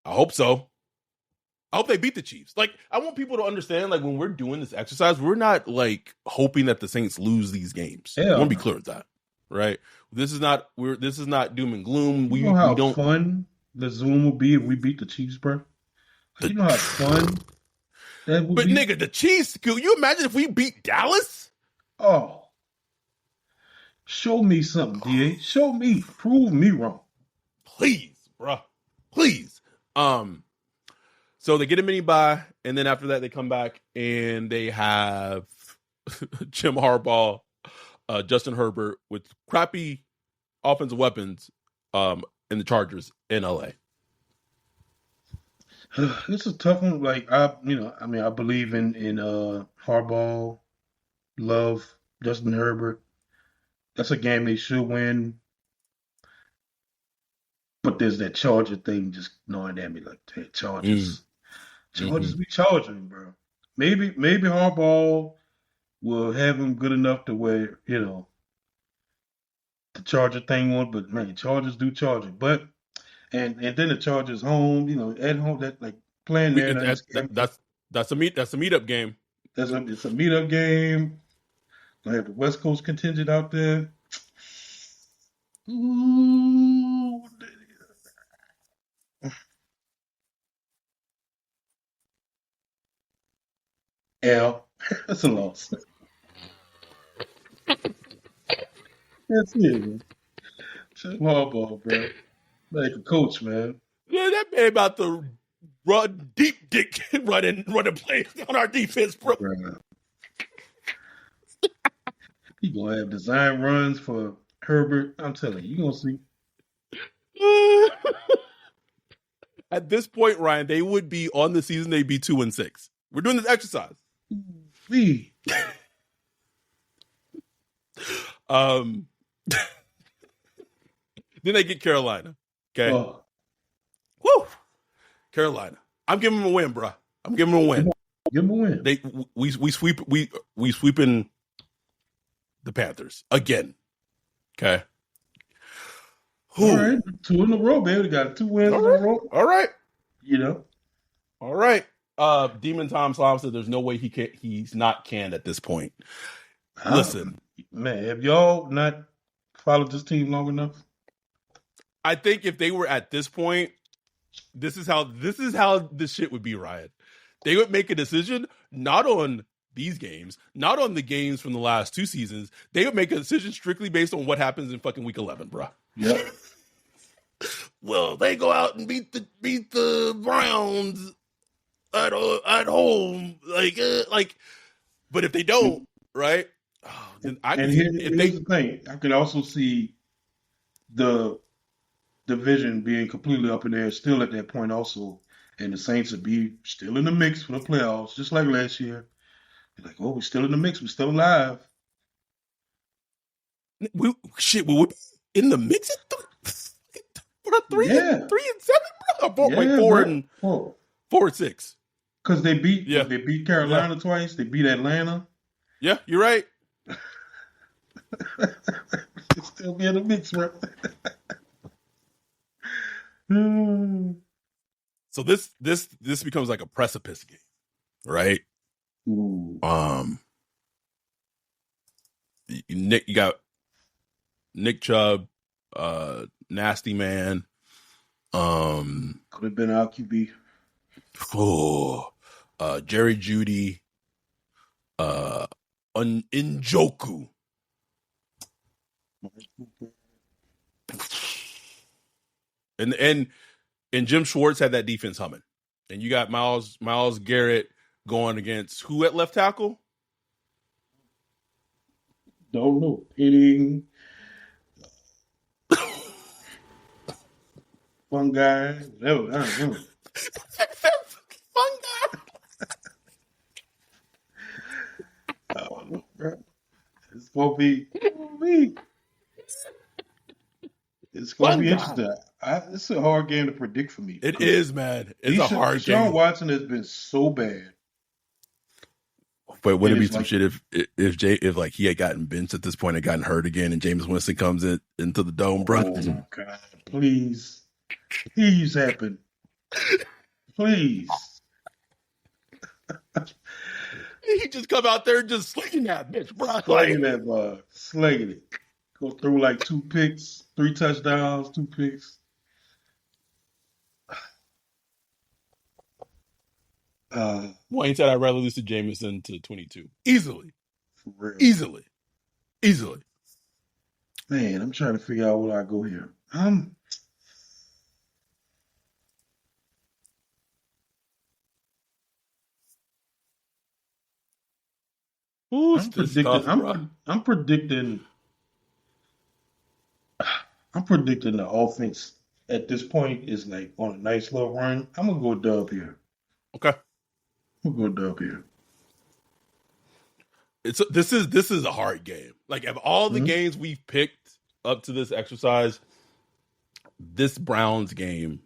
I hope so. I hope they beat the Chiefs. I want people to understand, when we're doing this exercise, we're not hoping that the Saints lose these games. I want to be clear with that, right? This is not doom and gloom. You know how fun the Zoom will be if we beat the Chiefs, bro? You know how fun that would be? Nigga, the Chiefs, could you imagine if we beat Dallas? Oh. Show me something, DA. Show me. Prove me wrong. Please, bro. Please. So they get a mini bye, and then after that they come back and they have Jim Harbaugh, Justin Herbert with crappy offensive weapons in the Chargers in LA. It's a tough one. I believe in Harbaugh, Love, Justin Herbert. That's a game they should win. But there's that Charger thing just gnawing at me Chargers. Chargers be charging, bro. Maybe Harbaugh will have him good enough to where, the Charger thing won't, but man, Chargers do Charger. But and then the Chargers home, at home, that playing there. That's a meetup game. It's a meetup game. Gonna have the West Coast contingent out there. Ooh. L. That's a loss. That's it. Harbaugh, bro. Like a coach, man. Yeah, that man about to run deep dick running plays on our defense, bro. He gonna have design runs for Herbert. I'm telling you, gonna see. At this point, Ryan, they would be on the season. They'd be 2-6. We're doing this exercise. Me. Then they get Carolina. Okay. Oh. Woo. Carolina. I'm giving them a win, bro. I'm giving them a win. Give them a win. We sweeping the Panthers again. Okay. All right. 2 in a row, baby. We got 2 wins in a row. All right. All right. Demon Tom Slom said there's no way he's not canned at this point. Listen. Man, have y'all not followed this team long enough? I think if they were at this point, this is how this shit would be, Ryan. They would make a decision not on these games, not on the games from the last 2 seasons. They would make a decision strictly based on what happens in fucking week 11, bro. Yep. Well, they go out and beat the Browns at home, like. But if they don't, right? Oh, then Here's the thing: I can also see the division being completely up in the air still at that point, also, and the Saints would be still in the mix for the playoffs, just like last year. They're like, oh, we're still in the mix, we're still alive. We be in the mix at 3 and 7, bro. Wait, 4 and 6. Because they beat Carolina twice. They beat Atlanta. Yeah, you're right. It's still be in the mix, bro. So this becomes like a precipice game, right? Ooh. You got Nick Chubb, Nasty Man. Could have been our QB. Jerry Jeudy, Njoku. And Jim Schwartz had that defense humming. And you got Myles Garrett going against who at left tackle? Don't know. Hitting. Fun guy. Whatever. I don't know. Fun guy. I don't know, bro. It's gonna be. It's gonna be interesting. It's a hard game to predict for me. It is, man. It's a hard game. Deshaun Watson has been so bad. But wouldn't it be some shit if like he had gotten benched at this point and gotten hurt again, and Jameis Winston comes into the dome, bro? Oh my God! Please happen. Please. He just come out there and just slinging that bitch, bro. Slinging that bug. Slinging it. Go through like 2 picks, 3 touchdowns, 2 picks. Wayne said I'd rather lose to Jameson to 22. Easily. For real. Easily. Man, I'm trying to figure out where I go here. I'm predicting the offense at this point is like on a nice little run. I'm gonna go dub here. Okay. I'm gonna go dub here. This is a hard game. Like, of all the games we've picked up to this exercise, this Browns game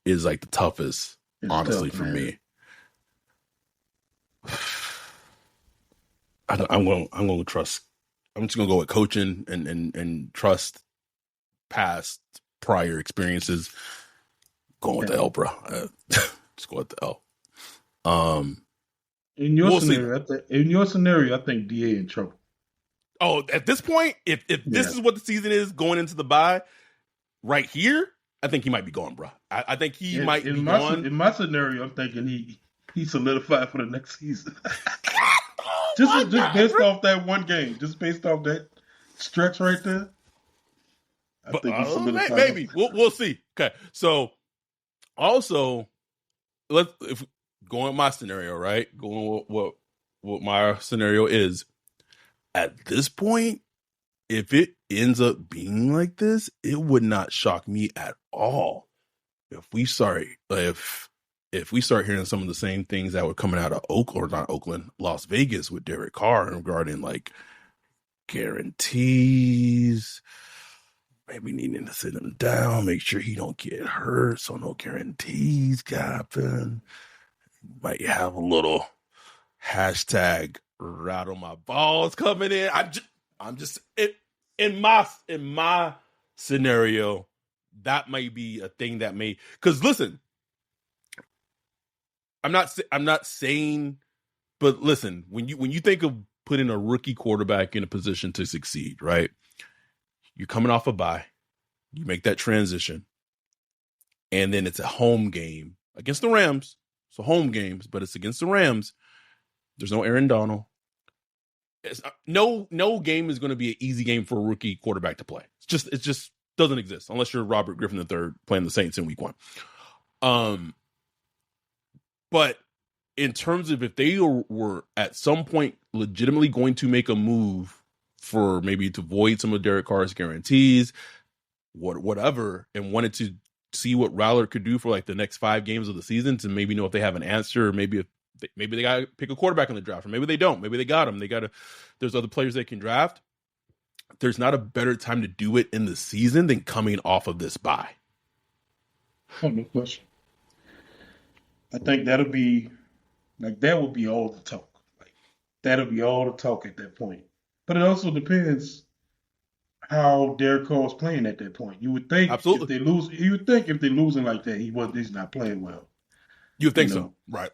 is like the toughest, honestly, for me. I'm going to trust. I'm just going to go with coaching and trust past prior experiences. Going with the L, bro. Just go with the L. In your scenario, I think DA in trouble. Oh, at this point, if this is what the season is going into the bye, right here, I think he might be gone, bro. I think he might be gone. In my scenario, I'm thinking he solidified for the next season. just based off that one game, just based off that stretch right there. I think he solidified. Maybe we'll see. Okay, so also if going with my scenario, right? Going with what my scenario is. At this point, if it ends up being like this, it would not shock me at all. If we start hearing some of the same things that were coming out of Las Vegas with Derek Carr regarding like guarantees, maybe needing to sit him down, make sure he don't get hurt, so no guarantees happen. Might have a little hashtag rattle my balls coming in. I'm just in my scenario, that might be a thing that may, because listen, I'm not saying, but listen, when you think of putting a rookie quarterback in a position to succeed, right? You're coming off a bye, you make that transition, and then it's a home game against the Rams. So home games, but it's against the Rams. There's no Aaron Donald. No game is going to be an easy game for a rookie quarterback to play. It just doesn't exist unless you're Robert Griffin III playing the Saints in week 1. But in terms of if they were at some point legitimately going to make a move for maybe to void some of Derek Carr's guarantees, whatever, and wanted to see what Rattler could do for like the next 5 games of the season to maybe know if they have an answer, or maybe they got to pick a quarterback in the draft, or maybe they don't. Maybe they got him. There's other players they can draft. There's not a better time to do it in the season than coming off of this bye. Oh, no question. I think that would be all the talk. Like, that'll be all the talk at that point. But it also depends how Derek Carr is playing at that point. You would think Absolutely. if they're losing like that, he's not playing well. You would think so, right?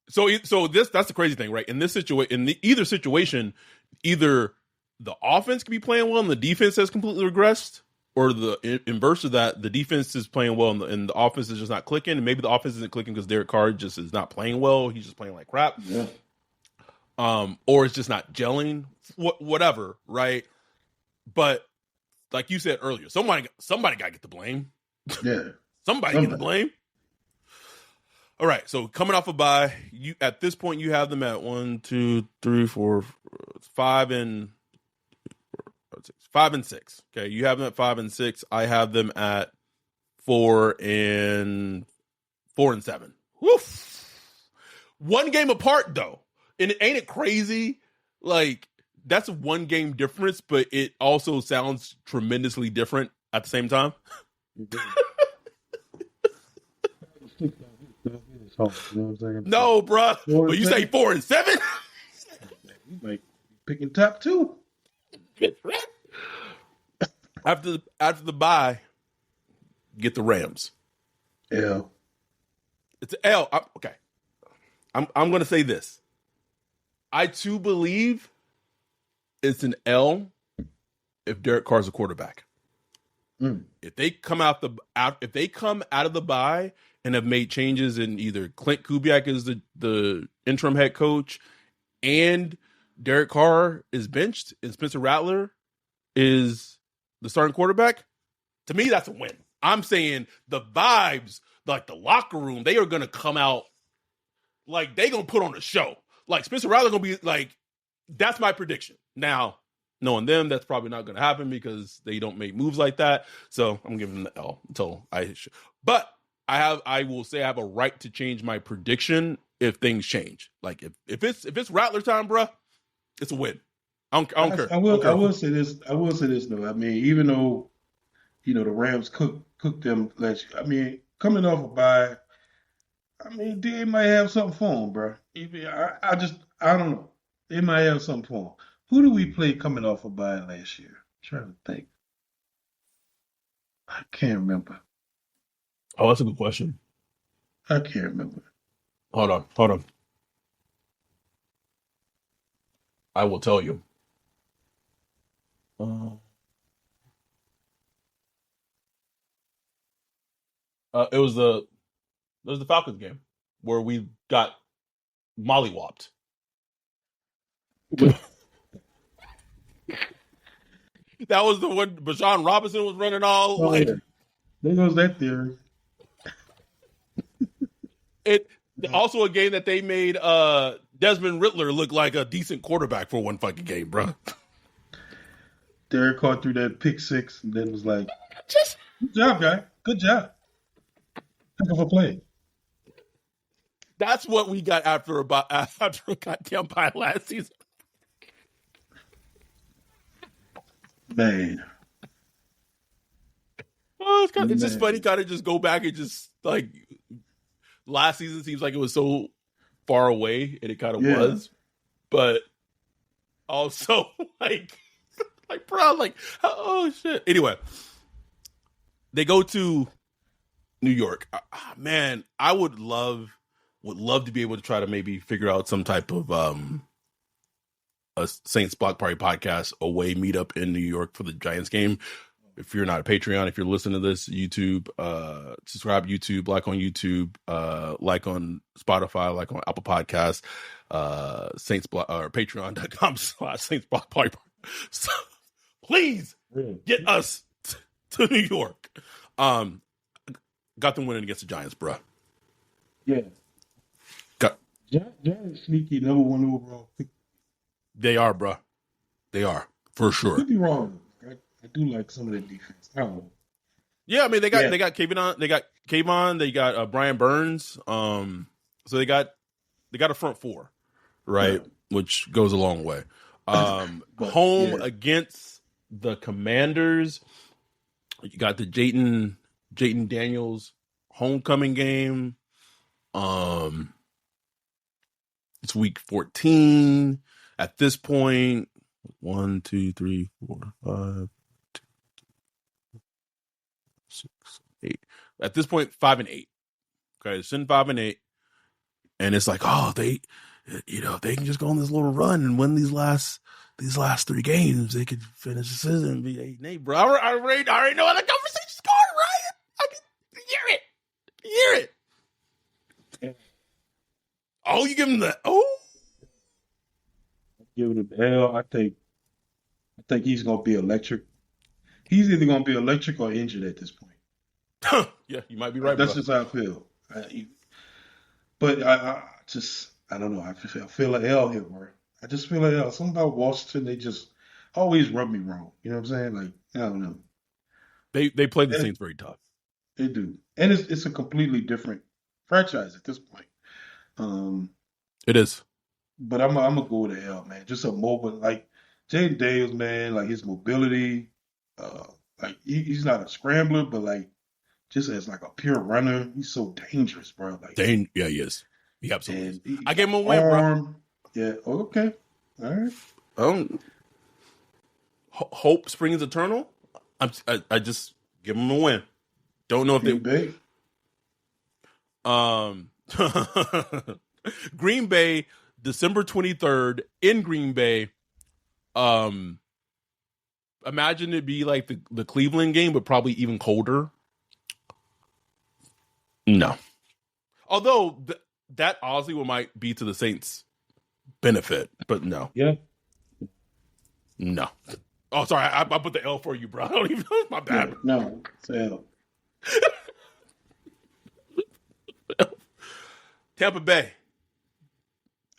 So that's the crazy thing, right? In this situation, either situation, either the offense could be playing well and the defense has completely regressed, or the inverse of that, the defense is playing well and the offense is just not clicking. And maybe the offense isn't clicking because Derek Carr just is not playing well. He's just playing like crap. Yeah. Or it's just not gelling. Whatever, right? But like you said earlier, somebody got to get the blame. Yeah. Somebody get the blame. All right, so coming off a bye, you at this point you have them at 1, 2, 3, 4, 5 and 6. Okay, you have them at 5 and 6. I have them at 4 and 7. Woof. 1 game apart though, and ain't it crazy? Like that's a 1 game difference, but it also sounds tremendously different at the same time. You know what I'm saying? No, bruh. But you say 4 and 7? You might be picking top 2. After the bye, get the Rams. L. It's an L. Okay. I'm going to say this. I too believe it's an L if Derek Carr's a quarterback. If they come out of the bye and have made changes in either Clint Kubiak is the interim head coach and Derek Carr is benched and Spencer Rattler is the starting quarterback, to me, that's a win. I'm saying the vibes, like the locker room, they are going to come out like they going to put on a show. Like Spencer Rattler going to be like, that's my prediction. Now, knowing them, that's probably not going to happen because they don't make moves like that. So I'm giving them the L until but I will say I have a right to change my prediction if things change. Like if it's Rattler time, bruh, it's a win. I don't care. I will say this though. I mean, even though the Rams cooked them last year, I mean, coming off a bye, I mean, they might have something for them, bro. I don't know. They might have something for them. Who do we play coming off a bye last year? I'm trying to think. I can't remember. Oh, that's a good question. I can't remember. Hold on. I will tell you. It was the Falcons game where we got mollywopped. That was the one Bijan Robinson was running all like. Yeah. There goes that theory. Also a game that they made Desmond Riddler look like a decent quarterback for one fucking game, bro. Derek Carr threw that pick 6 and then was like, good job, guy. Good job. Heck of a play. That's what we got after a goddamn bye last season. Man. Oh, it's just funny kind of just go back and just like last season seems like it was so far away and it kind of was, but also like bro, like oh shit. Anyway, they go to New York. Man, I would love to be able to try to maybe figure out some type of a Saints Block Party podcast away meetup in New York for the Giants game. If you're not a Patreon, if you're listening to this, YouTube, subscribe YouTube, like on YouTube, like on Spotify, like on Apple Podcasts, or patreon.com/Saints Block Party. So, please get us to New York. Got them winning against the Giants, bro. Yeah. Giants sneaky number 1 overall pick. They are, bro. They are, for sure. Could be wrong. I do like some of the defense. I don't know. Yeah, I mean they got Kayvon, they got Brian Burns. So they got a front four, right? Yeah. Which goes a long way. Home against the Commanders. You got the Jayden Daniels homecoming game. It's week 14. At this point, 1, 2, 3, 4, 5, 6, 8. At this point, 5-8. Okay, it's in 5-8, and it's like, oh, they can just go on this little run and win these last 3 games, they could finish the season and be 8-8, bro. I already know how the conversation's going, Ryan. I can hear it. Oh, you give him the Give it an L. I think he's gonna be electric. He's either gonna be electric or injured at this point. Yeah, you might be right. That's just how I feel. But I don't know. I feel an L here, bro. I just feel an L. Something about Washington, they just always rub me wrong. You know what I'm saying? Like, I don't know. They play the Saints very tough. They do, and it's a completely different franchise at this point. It is. But I'm gonna go with the L, man. Just a mobile, like Jayden Daniels, man. Like his mobility, like he's not a scrambler, but like just as like a pure runner, he's so dangerous, bro. Like yeah, he is. He absolutely is. I gave him a win, bro. Yeah. Okay. All right. Hope springs eternal. I just give him a win. Don't know if they. Green Bay, December 23rd in Green Bay. Imagine it be like the Cleveland game, but probably even colder. No. Although that honestly might be to the Saints' benefit, but no. Yeah. No. Oh, sorry. I put the L for you, bro. I don't even know. My bad. No, it's L. Tampa Bay.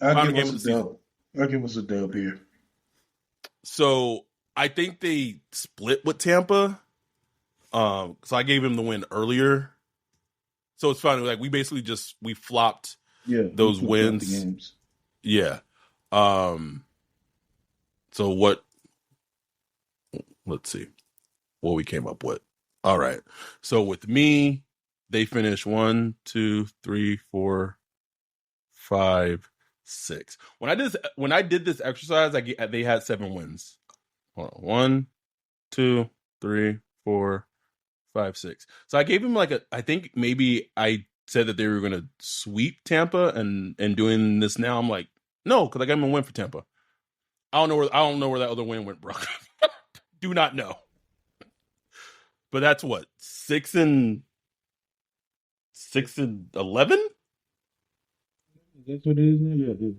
I'll give us a dub here. So I think they split with Tampa. So I gave him the win earlier. So it's funny. Like we basically we flopped those wins. The games. Yeah. So what? Let's see what we came up with. All right. So with me, they finished 1, 2, 3, 4, 5, 6. When I did this exercise, they had 7 wins. Hold on. 1, 2, 3, 4, 5, 6. So I gave him I think maybe I said that they were going to sweep Tampa, and doing this now, I'm like, no, because I got him a win for Tampa. I don't know where that other win went, bro. Do not know. But that's what 6-11. That's what it is now. Yeah, it is.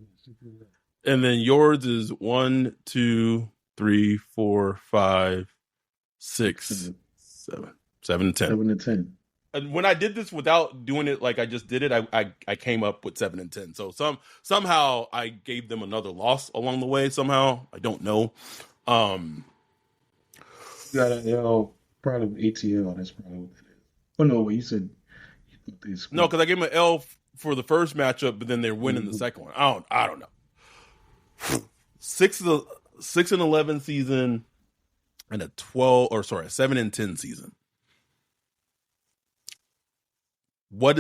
And then yours is 1, 2, 3, 4, 5, 6, 7, 7 and 10. 7 and 10. And when I did this without doing it like I just did it, I came up with 7 and 10. So somehow I gave them another loss along the way. Somehow I don't know. You got an L, probably ATL. That's probably what it is. Oh no, you said you put this. No, because I gave them an L for the first matchup, but then they're winning the second one. I don't know. 6-11 season and a 7 and 10 season. What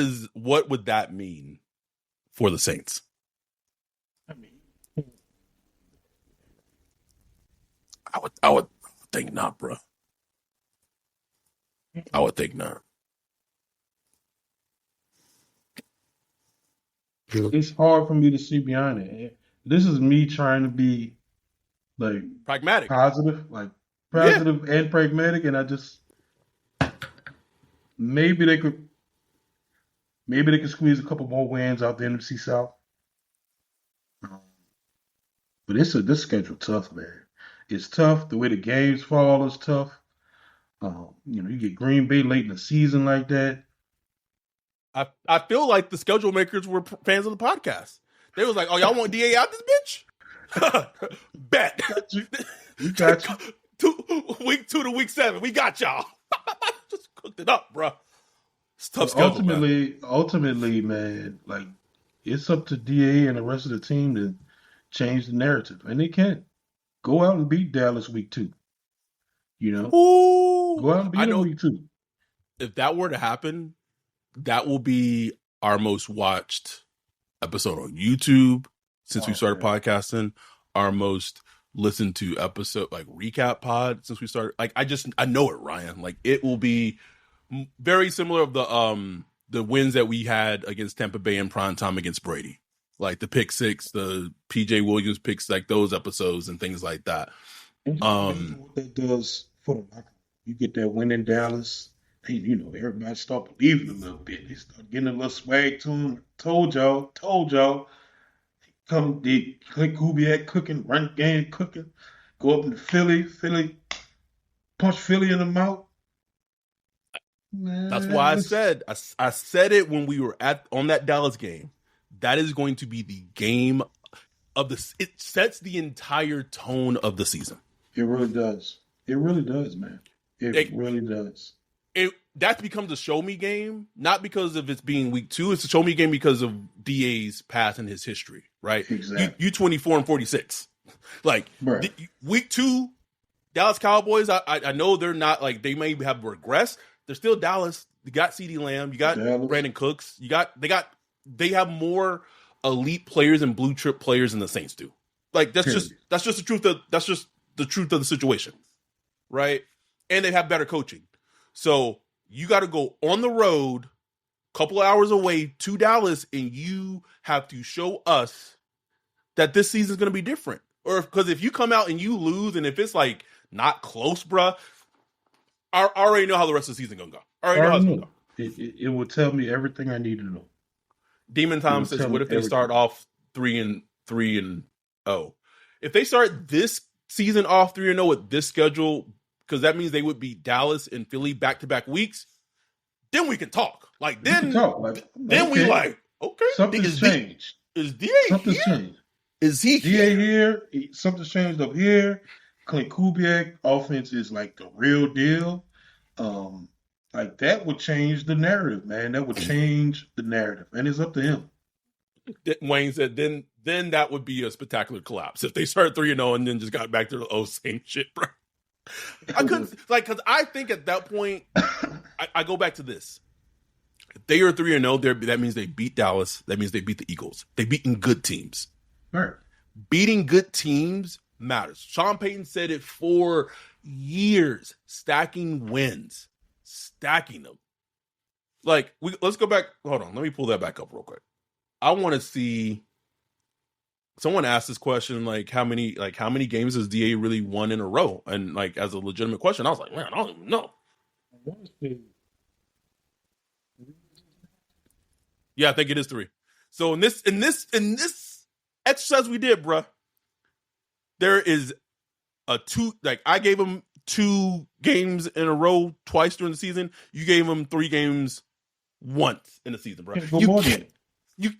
would that mean for the Saints? I would think not, bro. I would think not. It's hard for me to see behind it. This is me trying to be like pragmatic, positive. Like positive and pragmatic, and I just maybe they could squeeze a couple more wins out the NFC South. But this schedule tough, man. It's tough. The way the games fall is tough. You get Green Bay late in the season like that. I feel like the schedule makers were fans of the podcast. They was like, "Oh, y'all want DA out this bitch?" Bet. We got you. Week 2 to week 7, we got y'all. Just cooked it up, bro. It's tough schedule. Ultimately, man, like it's up to DA and the rest of the team to change the narrative, and they can go out and beat Dallas week 2. Go out and beat them week 2. If that were to happen, that will be our most watched episode on YouTube since we started podcasting. Our most listened to episode, like recap pod, since we started. Like I know it, Ryan. Like it will be very similar of the wins that we had against Tampa Bay in prime time against Brady, like the pick 6, the PJ Williams picks, like those episodes and things like that. What that does for the locker, you get that win in Dallas. And, everybody start believing a little bit. They start getting a little swag to them. Told y'all. Come, Clint Kubiak cooking, run game cooking. Go up into Philly, punch Philly in the mouth. Man, that's why I said it when we were on that Dallas game. That is going to be the game of this. It sets the entire tone of the season. It really does. It really does, man. It really does. That becomes a show me game, not because of it's being week 2. It's a show me game because of DA's past and his history, right? Exactly. You 24-46. Like right. Week 2, Dallas Cowboys. I know they're not like they may have regressed. They're still Dallas. You got CeeDee Lamb. You got Dallas. Brandon Cooks. They have more elite players and blue chip players than the Saints do. Like that's just the truth of the situation, right? And they have better coaching. So you got to go on the road, couple hours away to Dallas, and you have to show us that this season is going to be different. Or because if you come out and you lose, and if it's like not close, bruh, I already know how the rest of the season going to go. I already know how it's going to go. It will tell me everything I need to know. Demon Tom says, "What if they start off 3-0? If they start this season off 3-0 with this schedule?" Because that means they would beat Dallas and Philly back-to-back weeks. Then we can talk. Like then, we like okay. Something's changed. Is DA Something's here? changed. Is he DA here? Something's changed up here. Clint Kubiak offense is like the real deal. Like that would change the narrative, man. That would change the narrative, and it's up to him. Wayne said, then that would be a spectacular collapse if they started 3-0 and then just got back to the same shit, bro. I couldn't because I think at that point I go back to this. If they are 3-0, that means they beat Dallas. That means they beat the Eagles. They beaten good teams. Right. Beating good teams matters. Sean Payton said it for years. Stacking wins. Stacking them. Like let's go back. Hold on. Let me pull that back up real quick. I want to see. Someone asked this question, like how many games has DA really won in a row? And like as a legitimate question, I was like, man, I don't even know. Yeah, I think it is 3. So in this exercise we did, bruh, there is a 2. Like I gave him 2 games in a row twice during the season. You gave him 3 games once in the season, bro. You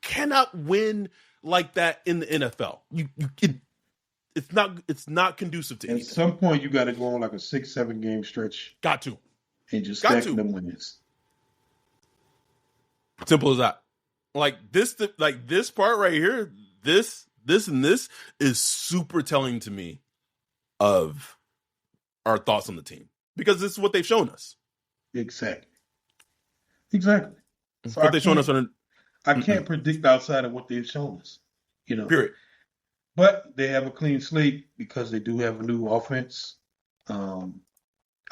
cannot win like that in the NFL. It's not conducive to anything. At some point, you got to go on like a 6-7 game stretch. Got to. And just stack them wins. Simple as that. Like this part right here, this and this is super telling to me of our thoughts on the team because this is what they've shown us. Exactly. So what they've shown us on. I can't predict outside of what they've shown us, Period. But they have a clean slate because they do have a new offense. I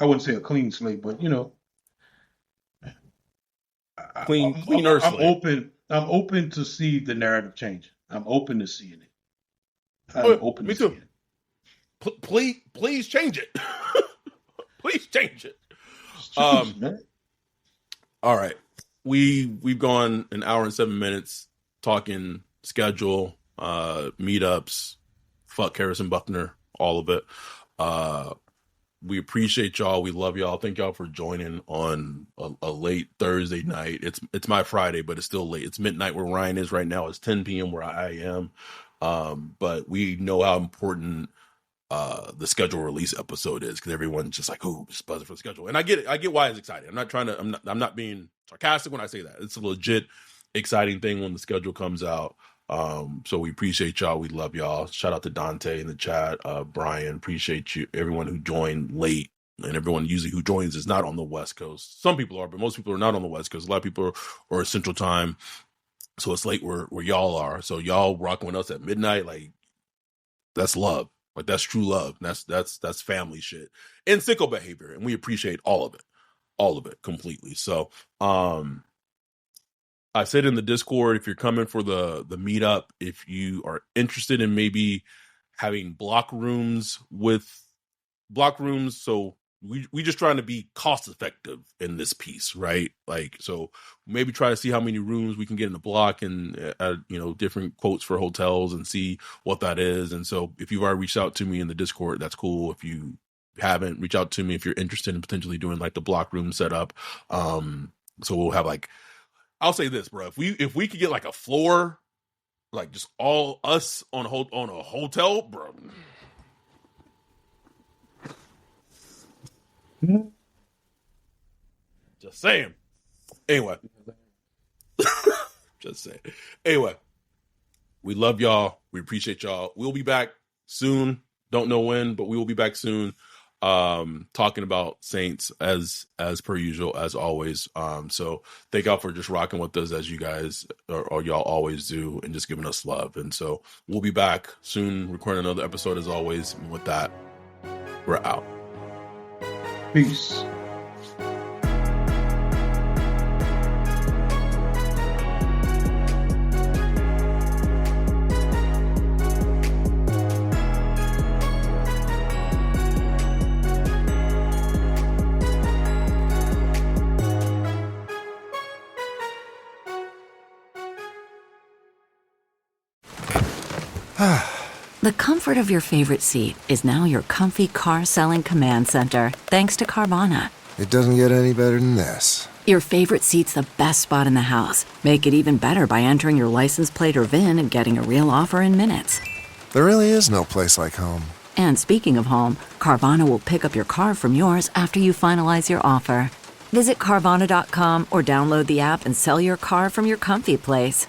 wouldn't say a clean slate, but cleaner slate. I'm open to see the narrative change. I'm open to seeing it. Me too. please change it. Please change it. Jeez, man. All right. We've gone an hour and 7 minutes talking schedule, meetups, fuck Harrison Buckner, all of it. We appreciate y'all. We love y'all. Thank y'all for joining on a late Thursday night. It's my Friday, but it's still late. It's midnight where Ryan is right now. It's 10 p.m. where I am. But we know how important the schedule release episode is, because everyone's just like, oh, just buzzing for the schedule. And I get it. I get why it's exciting. I'm not being sarcastic when I say that. It's a legit exciting thing when the schedule comes out. So we appreciate y'all. We love y'all. Shout out to Dante in the chat. Brian, appreciate you. Everyone who joined late, and everyone usually who joins is not on the West Coast. Some people are, but most people are not on the West Coast. A lot of people are Central Time. So it's late where y'all are. So y'all rocking with us at midnight. Like, that's love. Like, that's true love. That's family shit and sicko behavior. And we appreciate all of it completely. So, I said in the Discord, if you're coming for the meetup, if you are interested in maybe having block rooms, so we just trying to be cost effective in this piece, right? Like, so maybe try to see how many rooms we can get in the block, and different quotes for hotels, and see what that is. And so if you've already reached out to me in the Discord, that's cool. If you haven't, reach out to me if you're interested in potentially doing like the block room setup. So we'll have like, I'll say this, bro. If we could get like a floor, like just all us on a hotel, bro. Just saying. Anyway. Just saying. Anyway. We love y'all. We appreciate y'all. We'll be back soon. Don't know when, but we will be back soon. Talking about Saints as per usual, as always. So thank y'all for just rocking with us as you guys or y'all always do, and just giving us love. And so we'll be back soon, recording another episode as always. And with that, we're out. Peace. The comfort of your favorite seat is now your comfy car selling command center, thanks to Carvana. It doesn't get any better than this. Your favorite seat's the best spot in the house. Make it even better by entering your license plate or VIN and getting a real offer in minutes. There really is no place like home. And speaking of home, Carvana will pick up your car from yours after you finalize your offer. Visit Carvana.com or download the app and sell your car from your comfy place.